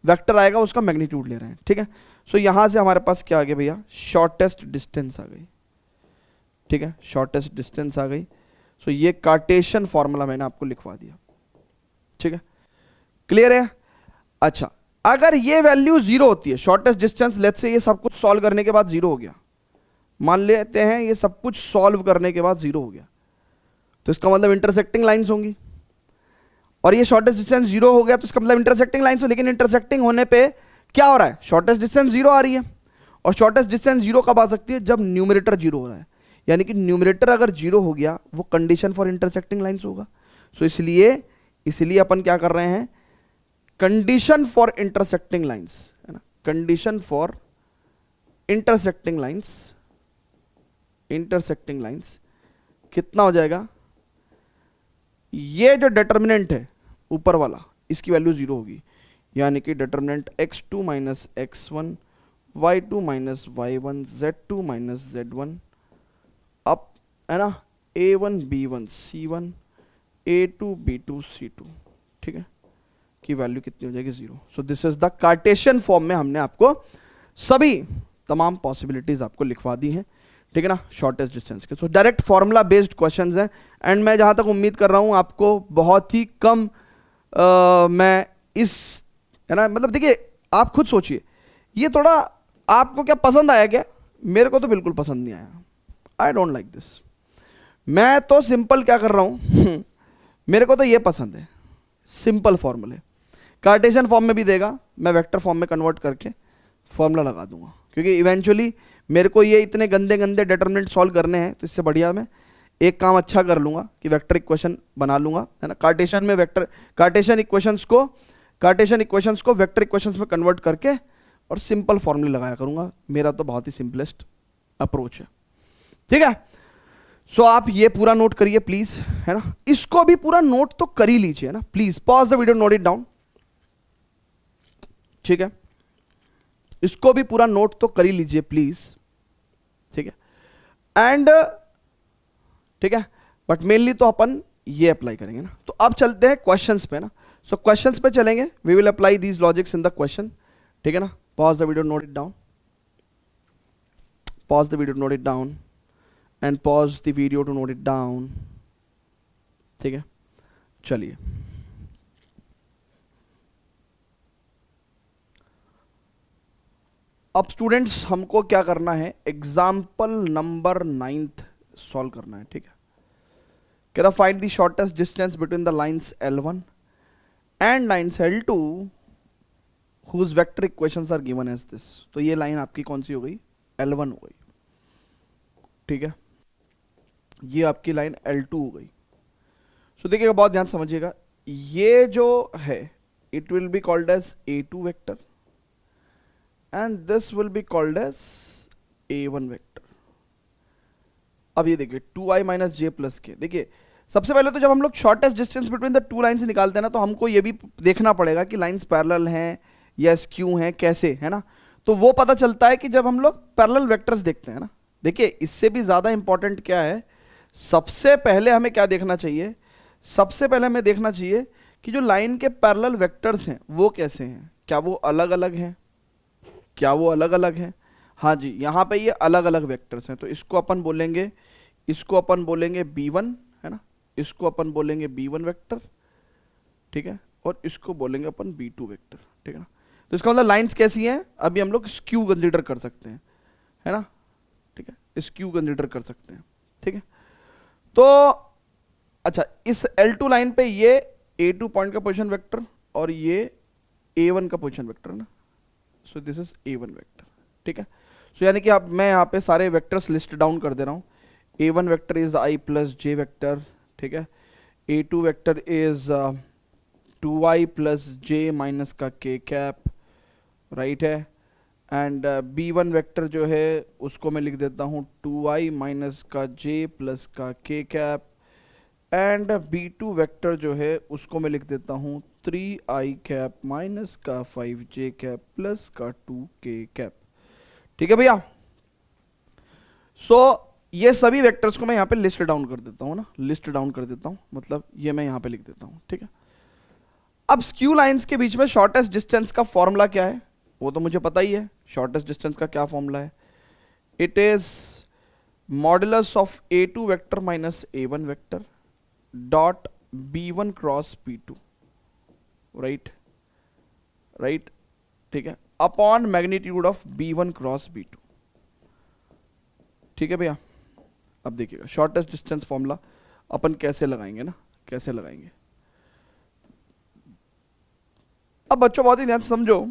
वेक्टर आएगा उसका मैग्नीट्यूड ले रहे हैं, ठीक है। सो यहाँ से हमारे पास क्या आ गया भैया, शॉर्टेस्ट डिस्टेंस आ गई, ठीक है, शॉर्टेस्ट डिस्टेंस आ गई। सो ये कार्टेशियन फॉर्मूला मैंने आपको लिखवा दिया, ठीक है, क्लियर है। अच्छा, अगर ये वैल्यू जीरो होती है, शॉर्टेस्ट डिस्टेंस, लेट्स से ये सब कुछ सॉल्व करने के बाद जीरो हो गया, मान लेते हैं ये सब कुछ सॉल्व करने के बाद जीरो हो गया, तो इसका मतलब इंटरसेक्टिंग लाइंस होंगी, और ये शॉर्टेस्ट डिस्टेंस जीरो हो गया तो इसका मतलब इंटरसेक्टिंग लाइंस हो। लेकिन इंटरसेक्टिंग होने पे क्या हो रहा है, शॉर्टेस्ट डिस्टेंस जीरो आ रही है, और शॉर्टेस्ट डिस्टेंस जीरो कब आ सकती है, जब न्यूमरेटर जीरो हो रहा है, यानी कि न्यूमरेटर अगर जीरो हो गया वो कंडीशन फॉर इंटरसेक्टिंग लाइंस होगा। सो इसलिए अपन क्या कर रहे हैं, कंडीशन फॉर इंटरसेक्टिंग लाइंस, है ना, कंडीशन फॉर इंटरसेक्टिंग लाइंस कितना हो जाएगा, ये जो डिटर्मिनेंट है ऊपर वाला इसकी वैल्यू जीरो होगी, यानी कि determinant x2 minus x1, y2 minus y1, z2 minus z1 up, है ना, a1 b1 c1, a2 b2 c2, ठीक है, की वैल्यू कितनी हो जाएगी, zero. So this is the Cartesian form में हमने आपको सभी तमाम पॉसिबिलिटीज आपको लिखवा दी हैं, ठीक है ना, शॉर्टेस्ट डिस्टेंस के। So direct formula based questions हैं, एंड मैं जहां तक उम्मीद कर रहा हूं आपको बहुत ही कम मैं इस, है ना, मतलब देखिए आप खुद सोचिए, ये थोड़ा आपको क्या पसंद आया क्या, मेरे को तो बिल्कुल पसंद नहीं आया, आई डोंट लाइक दिस। मैं तो सिंपल क्या कर रहा हूं मेरे को तो ये पसंद है, सिंपल फॉर्मूले, कार्टेशियन फॉर्म में भी देगा, मैं वेक्टर फॉर्म में कन्वर्ट करके फॉर्मूला लगा दूंगा, क्योंकि इवेंचुअली मेरे को ये इतने गंदे गंदे डिटरमिनेंट सॉल्व करने हैं, तो इससे बढ़िया मैं एक काम अच्छा कर लूंगा कि वेक्टर इक्वेशन बना लूंगा, है ना, कार्टेशियन में वेक्टर, कार्टेशियन इक्वेशंस को वेक्टर इक्वेशंस में कन्वर्ट करके और सिंपल फॉर्मूले लगाया करूंगा। मेरा तो बहुत ही सिंपलेस्ट अप्रोच है, ठीक है। सो आप ये पूरा नोट करिए प्लीज, है ना, इसको भी पूरा नोट तो कर ही लीजिए ना please, pause the video, note it down, ठीक है, इसको भी पूरा नोट तो कर ही लीजिए प्लीज, ठीक है, एंड ठीक है, बट मेनली तो अपन ये अप्लाई करेंगे ना। तो अब चलते हैं क्वेश्चंस पे ना, सो क्वेश्चंस पे चलेंगे, we will apply these logics in the question, ठीक है ना। Pause the video, note it down, pause the video, note it down, and pause the video to note it down, ठीक है, चलिए। अब स्टूडेंट्स हमको क्या करना है, एग्जाम्पल नंबर 9 सॉल्व करना है, ठीक है। कह रहा find the shortest distance between the lines L1 and lines L2 whose vector equations are given as this। तो ये लाइन आपकी कौन सी हो गई, L1 हो गई, ठीक है, ये आपकी लाइन L2 हो गई। सो देखिएगा, बहुत ध्यान समझिएगा, ये जो है it will be called as A2 vector and this will be called as A1 vector। अब ये देखिए 2i माइनस जे प्लस के, देखिए सबसे पहले तो जब हम लोग shortest distance between the two lines निकालते हैं ना, तो हमको ये भी देखना पड़ेगा कि लाइन्स पैरेलल हैं या स्क्यू हैं, कैसे, है ना। तो वो पता चलता है कि जब हम लोग पैरेलल वेक्टर्स देखते हैं ना। देखिए इससे भी ज़्यादा इंपॉर्टेंट क्या है, सबसे पहले हमें क्या देखना चाहिए, सबसे पहले हमें देखना चाहिए कि जो लाइन के पैरेलल वेक्टर्स हैं वो कैसे हैं, क्या वो अलग अलग हैं, क्या वो अलग अलग हैं। हाँ जी, यहाँ पे ये अलग अलग वेक्टर्स हैं, तो इसको अपन बोलेंगे B1, है ना, इसको अपन बोलेंगे B1 वेक्टर, ठीक है, और इसको बोलेंगे अपन B2 वेक्टर, ठीक है ना। तो इसका मतलब लाइंस कैसी हैं, अभी हम लोग स्क्यू कंसीडर कर सकते हैं, है ना, ठीक है, स्क्यू कंसीडर कर सकते हैं, ठीक है। तो अच्छा, इस L2 लाइन पे ये A2 पॉइंट का पोजीशन वेक्टर और ये A1 का पोजीशन वेक्टर है ना, so this is A1 vector, ठीक है। सो यानी कि आप, मैं यहाँ पे सारे वेक्टर्स लिस्ट डाउन कर दे रहा हूँ, A1 vector is I plus J vector, ठीक है। A2 vector is 2I plus J minus का k कैप, राइट है। एंड B1 वेक्टर जो है उसको मैं लिख देता हूँ 2I माइनस का j प्लस का k cap, and B2 vector जो है उसको मैं लिख देता हूँ 3I कैप माइनस का 5j कैप प्लस का 2k कैप, ठीक है भैया। सो ये सभी वेक्टर्स को मैं यहाँ पे लिस्ट डाउन कर देता हूँ ना, लिस्ट डाउन कर देता हूँ, मतलब ये मैं यहाँ पे लिख देता हूँ, ठीक है। अब स्क्यू लाइंस के बीच में शॉर्टेस्ट डिस्टेंस का फॉर्मूला क्या है वो तो मुझे पता ही है। शॉर्टेस्ट डिस्टेंस का क्या फॉर्मूला है? It is modulus of A2 vector minus A1 vector dot B1 cross B2, right, right, ठीक है, upon magnitude of B1 cross B2, ठीक है भैया। अब देखिएगा शॉर्टेस्ट डिस्टेंस फॉर्मूला अपन कैसे लगाएंगे ना, कैसे लगाएंगे। अब बच्चों बहुत ही ध्यान से समझो,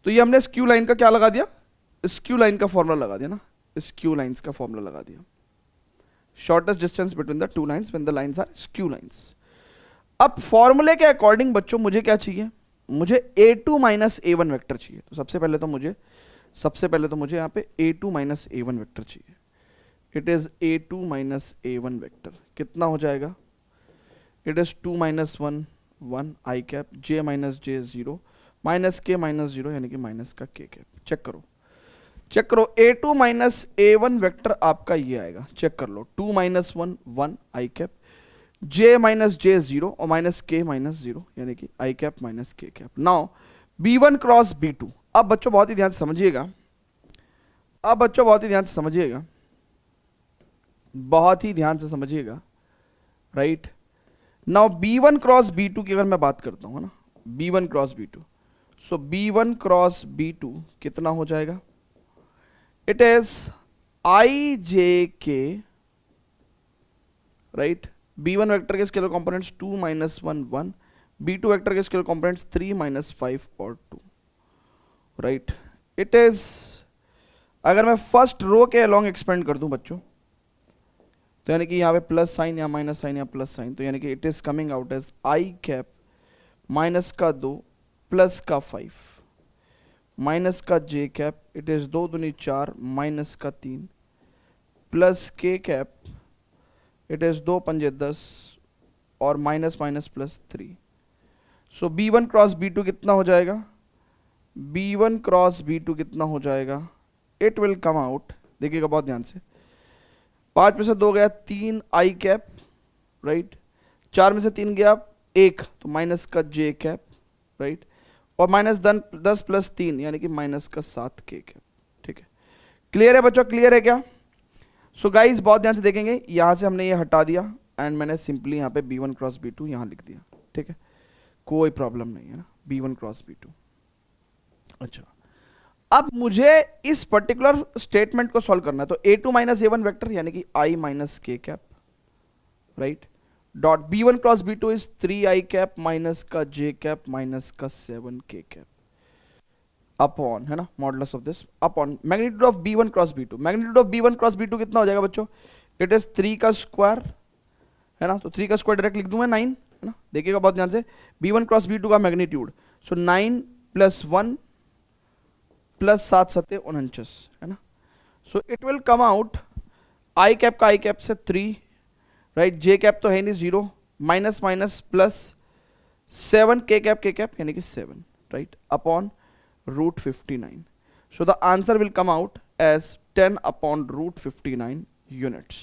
तो ये हमने स्क्यू लाइन का क्या लगा दिया, स्क्यू लाइन का फॉर्मूला लगा दिया ना, स्क्यू लाइंस का फॉर्मूला लगा दिया, shortest distance between the two lines when the lines are skew lines. अब फॉर्मूले के अकॉर्डिंग बच्चों मुझे क्या चाहिए, मुझे A2 माइनस A1 वेक्टर चाहिए। तो सबसे पहले तो मुझे यहाँ पे A2 माइनस A1 वेक्टर चाहिए। It is A2 minus A1 vector कितना हो जाएगा, it is 2 minus 1 1 I cap, j minus j 0 minus k minus 0 यानी कि माइनस का k कैप। चेक करो, चेक करो, A2 माइनस A1 वेक्टर आपका ये आएगा, चेक कर लो, 2 minus 1 1 I cap, j minus j 0 और माइनस k माइनस 0 यानी कि I cap minus k cap. Now B1 cross B2। अब बच्चों बहुत ही ध्यान से समझिएगा, अब बच्चों बहुत ही ध्यान से समझिएगा, बहुत ही ध्यान से समझिएगा, right. Now B1 cross B2 की अगर मैं बात करता हूँ ना, B1 क्रॉस B2, सो B1 क्रॉस B2 कितना हो जाएगा, it is IJK, right. B1 vector के scalar components 2 minus 1 1, B2 vector के स्केलर कंपोनेंट्स 3 माइनस 5 और 2, राइट। इट इज, अगर मैं फर्स्ट रो के अलोंग एक्सपेंड कर दूं बच्चों, तो यानी कि यहाँ पे प्लस साइन या माइनस साइन या प्लस साइन, तो यानी कि it is coming out as I cap minus का 2 प्लस का 5 माइनस का j कैप, इट इज 2 दूनी 4 माइनस का 3 plus k cap, it is 2 पंजे 10 और माइनस माइनस प्लस 3। सो B1 क्रॉस B2 कितना हो जाएगा, B1 क्रॉस B2 कितना हो जाएगा, इट विल कम आउट, देखिएगा बहुत ध्यान से, 5 में से 2 गया 3 I कैप, राइट, 4 में से 3 गया 1 तो माइनस का j कैप, राइट, और माइनस 10 प्लस 3 यानी कि माइनस का 7 k कैप, ठीक है। क्लियर है बच्चों, क्लियर है क्या? सो गाइस बहुत ध्यान से देखेंगे, यहाँ से हमने ये हटा दिया एंड मैंने सिंपली यहाँ पे B1 क्रॉस B2 यहाँ लिख दिया, ठीक है, कोई प्रॉब्लम नहीं है ना, B1 क्रॉस B2। अच्छा, अब मुझे इस पर्टिकुलर स्टेटमेंट को सॉल्व करना है, तो A2 माइनस A1 वेक्टर यानी कि I minus k cap, right, dot B1 cross B2 is 3I cap minus का j कैप माइनस का 7k कैप अपॉन, है ना, modulus of this upon magnitude of B1 cross B2। Magnitude of B1 cross B2 कितना हो जाएगा बच्चों, it is 3 का square, है ना, तो 3 का स्क्वायर डायरेक्ट लिख दूं मैं 9, है ना, देखिएगा बहुत ध्यान से, B1 क्रॉस B2 का मैग्नीट्यूड, सो 9 प्लस 1 प्लस 7 सत्ते 49, है ना, so it will come out I cap का I कैप से 3, राइट, j कैप तो है नहीं 0, minus minus plus 7 k cap यानी कि 7, right, upon root 59। So the answer will come out as 10 upon root 59 units.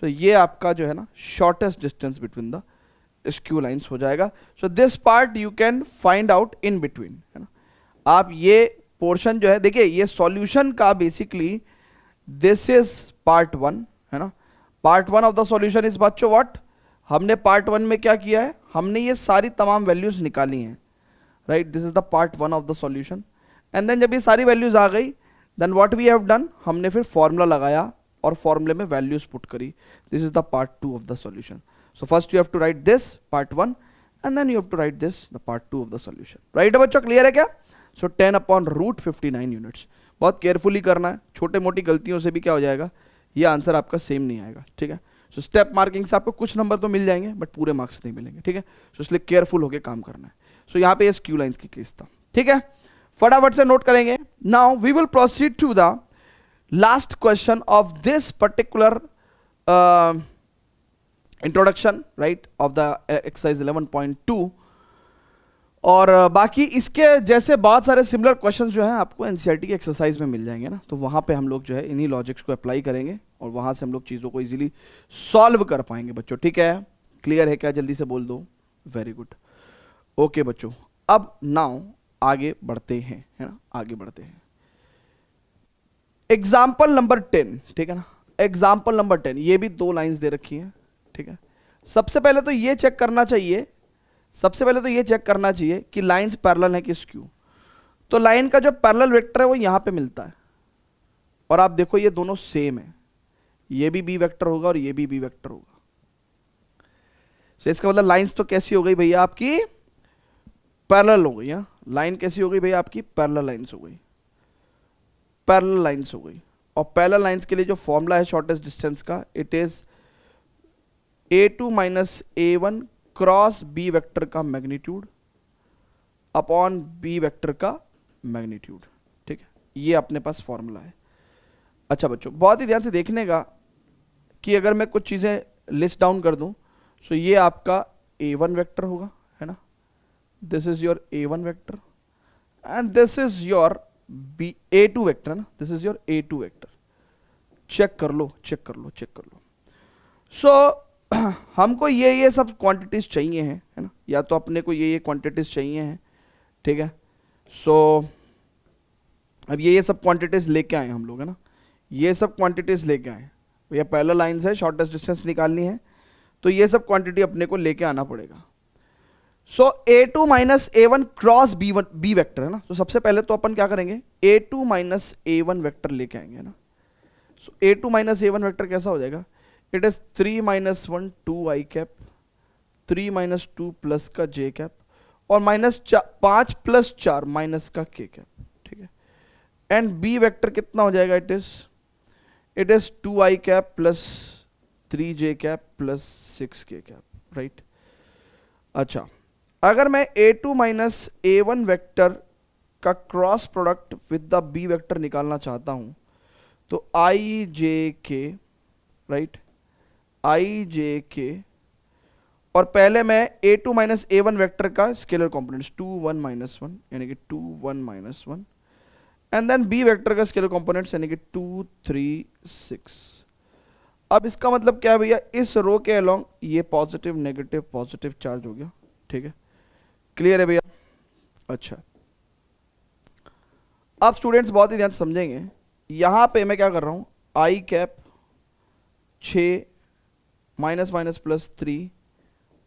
So ये आपका जो है ना shortest distance between the skew lines हो जाएगा। So this part you can find out in between, है ना। आप ये पोर्शन जो है, देखिए ये सॉल्यूशन का बेसिकली दिस इज पार्ट 1, है ना। Part 1 of the solution is बच्चों व्हाट, हमने पार्ट 1 में क्या किया है, हमने ये सारी तमाम वैल्यूज निकाली हैं, right, this is the part 1 of the solution. And then जब ये सारी वैल्यूज आ गई, then what we have done, हमने फिर फॉर्मूला लगाया और फॉर्मूले में वैल्यूज पुट करी। This is the part 2 of the solution. So first you have to write this part 1 and then you have to write this the part 2 of the solution, right है बच्चों, clear है क्या? सो 10 upon root 59 units, बहुत carefully करना है, छोटे मोटी गलतियों से भी क्या हो जाएगा, ये आंसर आपका सेम नहीं आएगा, ठीक है। सो स्टेप मार्किंग से आपको कुछ नंबर तो मिल जाएंगे बट पूरे मार्क्स नहीं मिलेंगे, ठीक है। सो इसलिए केयरफुल होकर काम करना है। सो यहाँ पे ये स्क्यू लाइंस की केस था, ठीक है। फटाफट से नोट करेंगे। Now we will proceed to the last question of this particular introduction, right, of the exercise 11.2। और बाकी इसके जैसे बहुत सारे सिमिलर क्वेश्चंस जो हैं आपको एनसीईआरटी की एक्सरसाइज में मिल जाएंगे ना, तो वहाँ पे हम लोग जो है इन्हीं लॉजिक्स को अप्लाई करेंगे और वहाँ से हम लोग चीज़ों को इजीली सॉल्व कर पाएंगे बच्चों, ठीक है। क्लियर है क्या? जल्दी से बोल दो। Very good. ओके बच्चों, अब नाउ आगे बढ़ते हैं, है ना, आगे बढ़ते हैं। एग्जाम्पल नंबर 10, ठीक है ना। एग्जाम्पल नंबर 10, ये भी 2 लाइंस दे रखी हैं, ठीक है। सबसे पहले तो ये चेक करना चाहिए, कि लाइंस पैरेलल है कि स्क्यू। तो लाइन का जो पैरेलल वेक्टर है वो यहां पे मिलता है, और आप देखो ये दोनों सेम है, ये भी बी वेक्टर होगा और ये भी बी वेक्टर होगा। तो इसका मतलब लाइंस तो कैसी हो गई भैया आपकी? पैरेलल हो गई। लाइन कैसी हो गई भैया आपकी? पैरेलल लाइंस हो गई, पैरेलल लाइंस हो गई। और पैरेलल लाइंस के लिए जो फॉर्मूला है शॉर्टेस्ट डिस्टेंस का, it is a2 minus a1 cross B vector का मैग्नीट्यूड अपॉन बी वेक्टर का मैग्नीट्यूड, ठीक है। ये अपने पास फॉर्मूला है। अच्छा बच्चों, बहुत ही ध्यान से देखने का कि अगर मैं कुछ चीज़ें लिस्ट डाउन कर दूं, तो ये आपका a1 वेक्टर होगा, है ना। This is your a1 vector and this is your a2 vector, ना, this is your a2 vector. Check कर लो। सो हमको ये सब क्वांटिटीज चाहिए हैं, है ना, या तो अपने को ये क्वांटिटीज चाहिए हैं, ठीक है। सो अब ये सब क्वांटिटीज लेके आए हम लोग, है ना, ये सब क्वांटिटीज लेके आए भैया। पैरेलल लाइंस है, शॉर्टेस्ट डिस्टेंस निकालनी है, तो ये सब क्वांटिटी अपने को लेके आना पड़ेगा। So a2 minus a1 cross B vector, है ना। तो सबसे पहले तो अपन क्या करेंगे, a2 माइनस a1 वेक्टर लेके आएंगे ना। So a2 minus a1 vector कैसा हो जाएगा? It is 3 minus 1 2 I cap, 3 minus 2 plus का जे कैप, और माइनस 5 प्लस 4 माइनस का के कैप, ठीक है। एंड बी वेक्टर कितना हो जाएगा? It is 2 I cap plus 3 J cap plus 6 K cap, right. अच्छा, अगर मैं a2 माइनस a1 वेक्टर का cross product with the B vector निकालना चाहता हूं, तो आई जे के, राइट, आई जे के, और पहले मैं a2 माइनस a1 वेक्टर का स्केलर कॉम्पोनेंट्स 2 1 माइनस 1 यानी कि 2 1 minus 1, and then B vector का स्केलर कॉम्पोनेंट्स यानी कि 2 3 6। अब इसका मतलब क्या है भैया? इस रो के अलोंग ये पॉजिटिव नेगेटिव पॉजिटिव चार्ज हो गया, ठीक है। क्लियर है भैया? अच्छा, अब स्टूडेंट्स बहुत ही ध्यान से समझेंगे। यहां पे मैं क्या कर रहा हूं, I cap 6 minus minus plus 3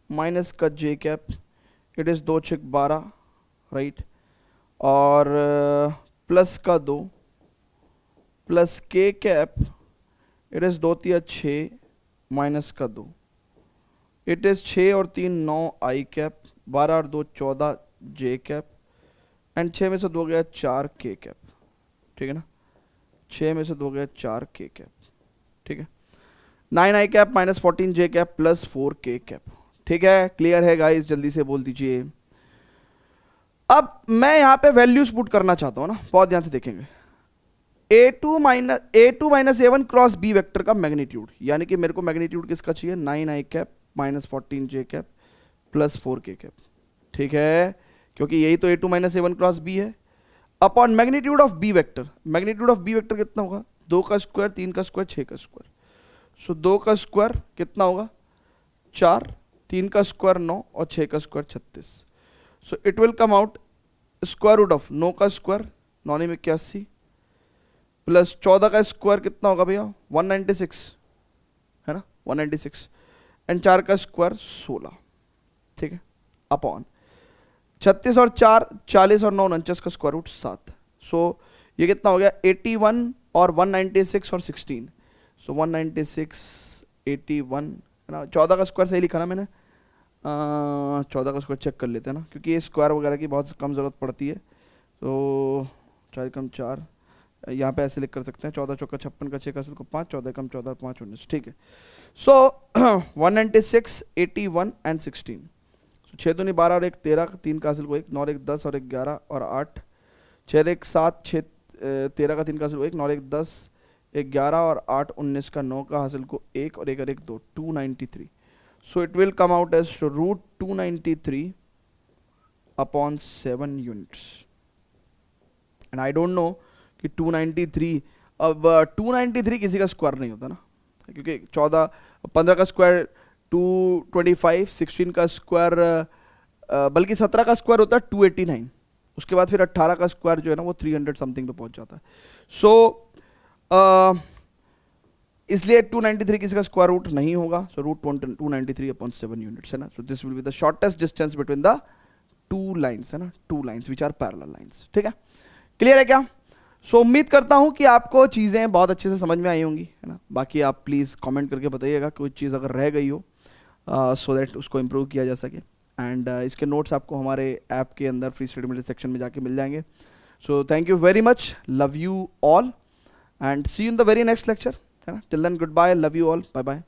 minus का J cap, it is 2 6 12, right, और प्लस का 2 प्लस के कैप, इट इज 2 3 6 माइनस का 2, इट इज 6 और 3 9 आई कैप, 12 और 2 14 जे कैप, एंड 6 में से 2 गया 4 के कैप, ठीक है ना। 6 में से 2 गया 4 के कैप, ठीक है। 9 आई कैप माइनस 14 जे कैप प्लस 4 के कैप, ठीक है। क्लियर है गाइस? जल्दी से बोल दीजिए। अब मैं यहां पे वैल्यूज पुट करना चाहता हूं ना, बहुत ध्यान से देखेंगे। a2 minus a1 cross b vector का मैग्नीट्यूड, यानी कि मेरे को मैग्नीट्यूड किसका चाहिए? 9 आई कैप माइनस 14 जे कैप प्लस 4 के कैप, ठीक है, क्योंकि यही तो a2 minus a1 cross b है, upon magnitude of b vector. Magnitude of b vector कितना होगा? 2 का स्क्वायर 3 का स्क्वायर 6 का स्क्वायर। सो 2 का स्क्वायर कितना होगा? 4, 3 का स्क्वायर 9 और 6 का square 36। So it will come out square root of 9 का स्क्वायर 9 में 81 प्लस 14 का स्क्वायर कितना होगा भैया? 196, है ना, 196, एंड 4 का स्क्वायर 16, ठीक है, अपॉन 36 और 4 40 और 9 49 का स्क्वायर रूट 7। सो ये कितना हो गया? 81 और 196 और 16, सो 196 81, है ना। 14 का स्क्वायर सही लिखा ना मैंने? 14 का स्क्वायर चेक कर लेते हैं ना, क्योंकि ये स्क्वायर वगैरह की बहुत कम ज़रूरत पड़ती है। तो 4 कम 4 यहाँ पे ऐसे लिख कर सकते हैं 14 चौका 56 का 6 का हासिल को 5, 14 कम 14 5 19, ठीक है। सो 196, 81 एंड 16। 6 दूनी 12 और 1 13, 3 का हासिल को 1, 9 और 1 10 और 1 11 और 8, 6 और 1 7, 6 13 का 3 का हासिल को 1, 9 और 1 10, 1 11 और 8 19 का 9 का हासिल को 1 और 1 और 1 2, 293। So it will come out as root 293 upon 7 units. And I don't know कि 293, अब 293 किसी का स्क्वायर नहीं होता ना, क्योंकि 15 का स्क्वायर 225, 16 का स्क्वायर बल्कि 17 का स्क्वायर होता है 289, उसके बाद फिर 18 का स्क्वायर जो है ना वो 300 समथिंग पे पहुंच जाता है। सो इसलिए 293 किसी का स्क्वायर रूट नहीं होगा। सो रूट 293 अपॉन 7 यूनिट्स है ना। So this will be the shortest distance between the two lines है ना, two lines which are parallel lines, ठीक है। क्लियर है क्या? सो उम्मीद करता हूँ कि आपको चीज़ें बहुत अच्छे से समझ में आई होंगी, है ना। बाकी आप प्लीज़ कमेंट करके बताइएगा कोई चीज़ अगर रह गई हो, सो दैट उसको इम्प्रूव किया जा सके। एंड इसके नोट्स आपको हमारे ऐप के अंदर फ्री स्टडी मटेरियल सेक्शन में जाके मिल जाएंगे। So thank you very much, love you all and see you in the very next lecture, है ना। Till then goodbye, love you all, bye bye.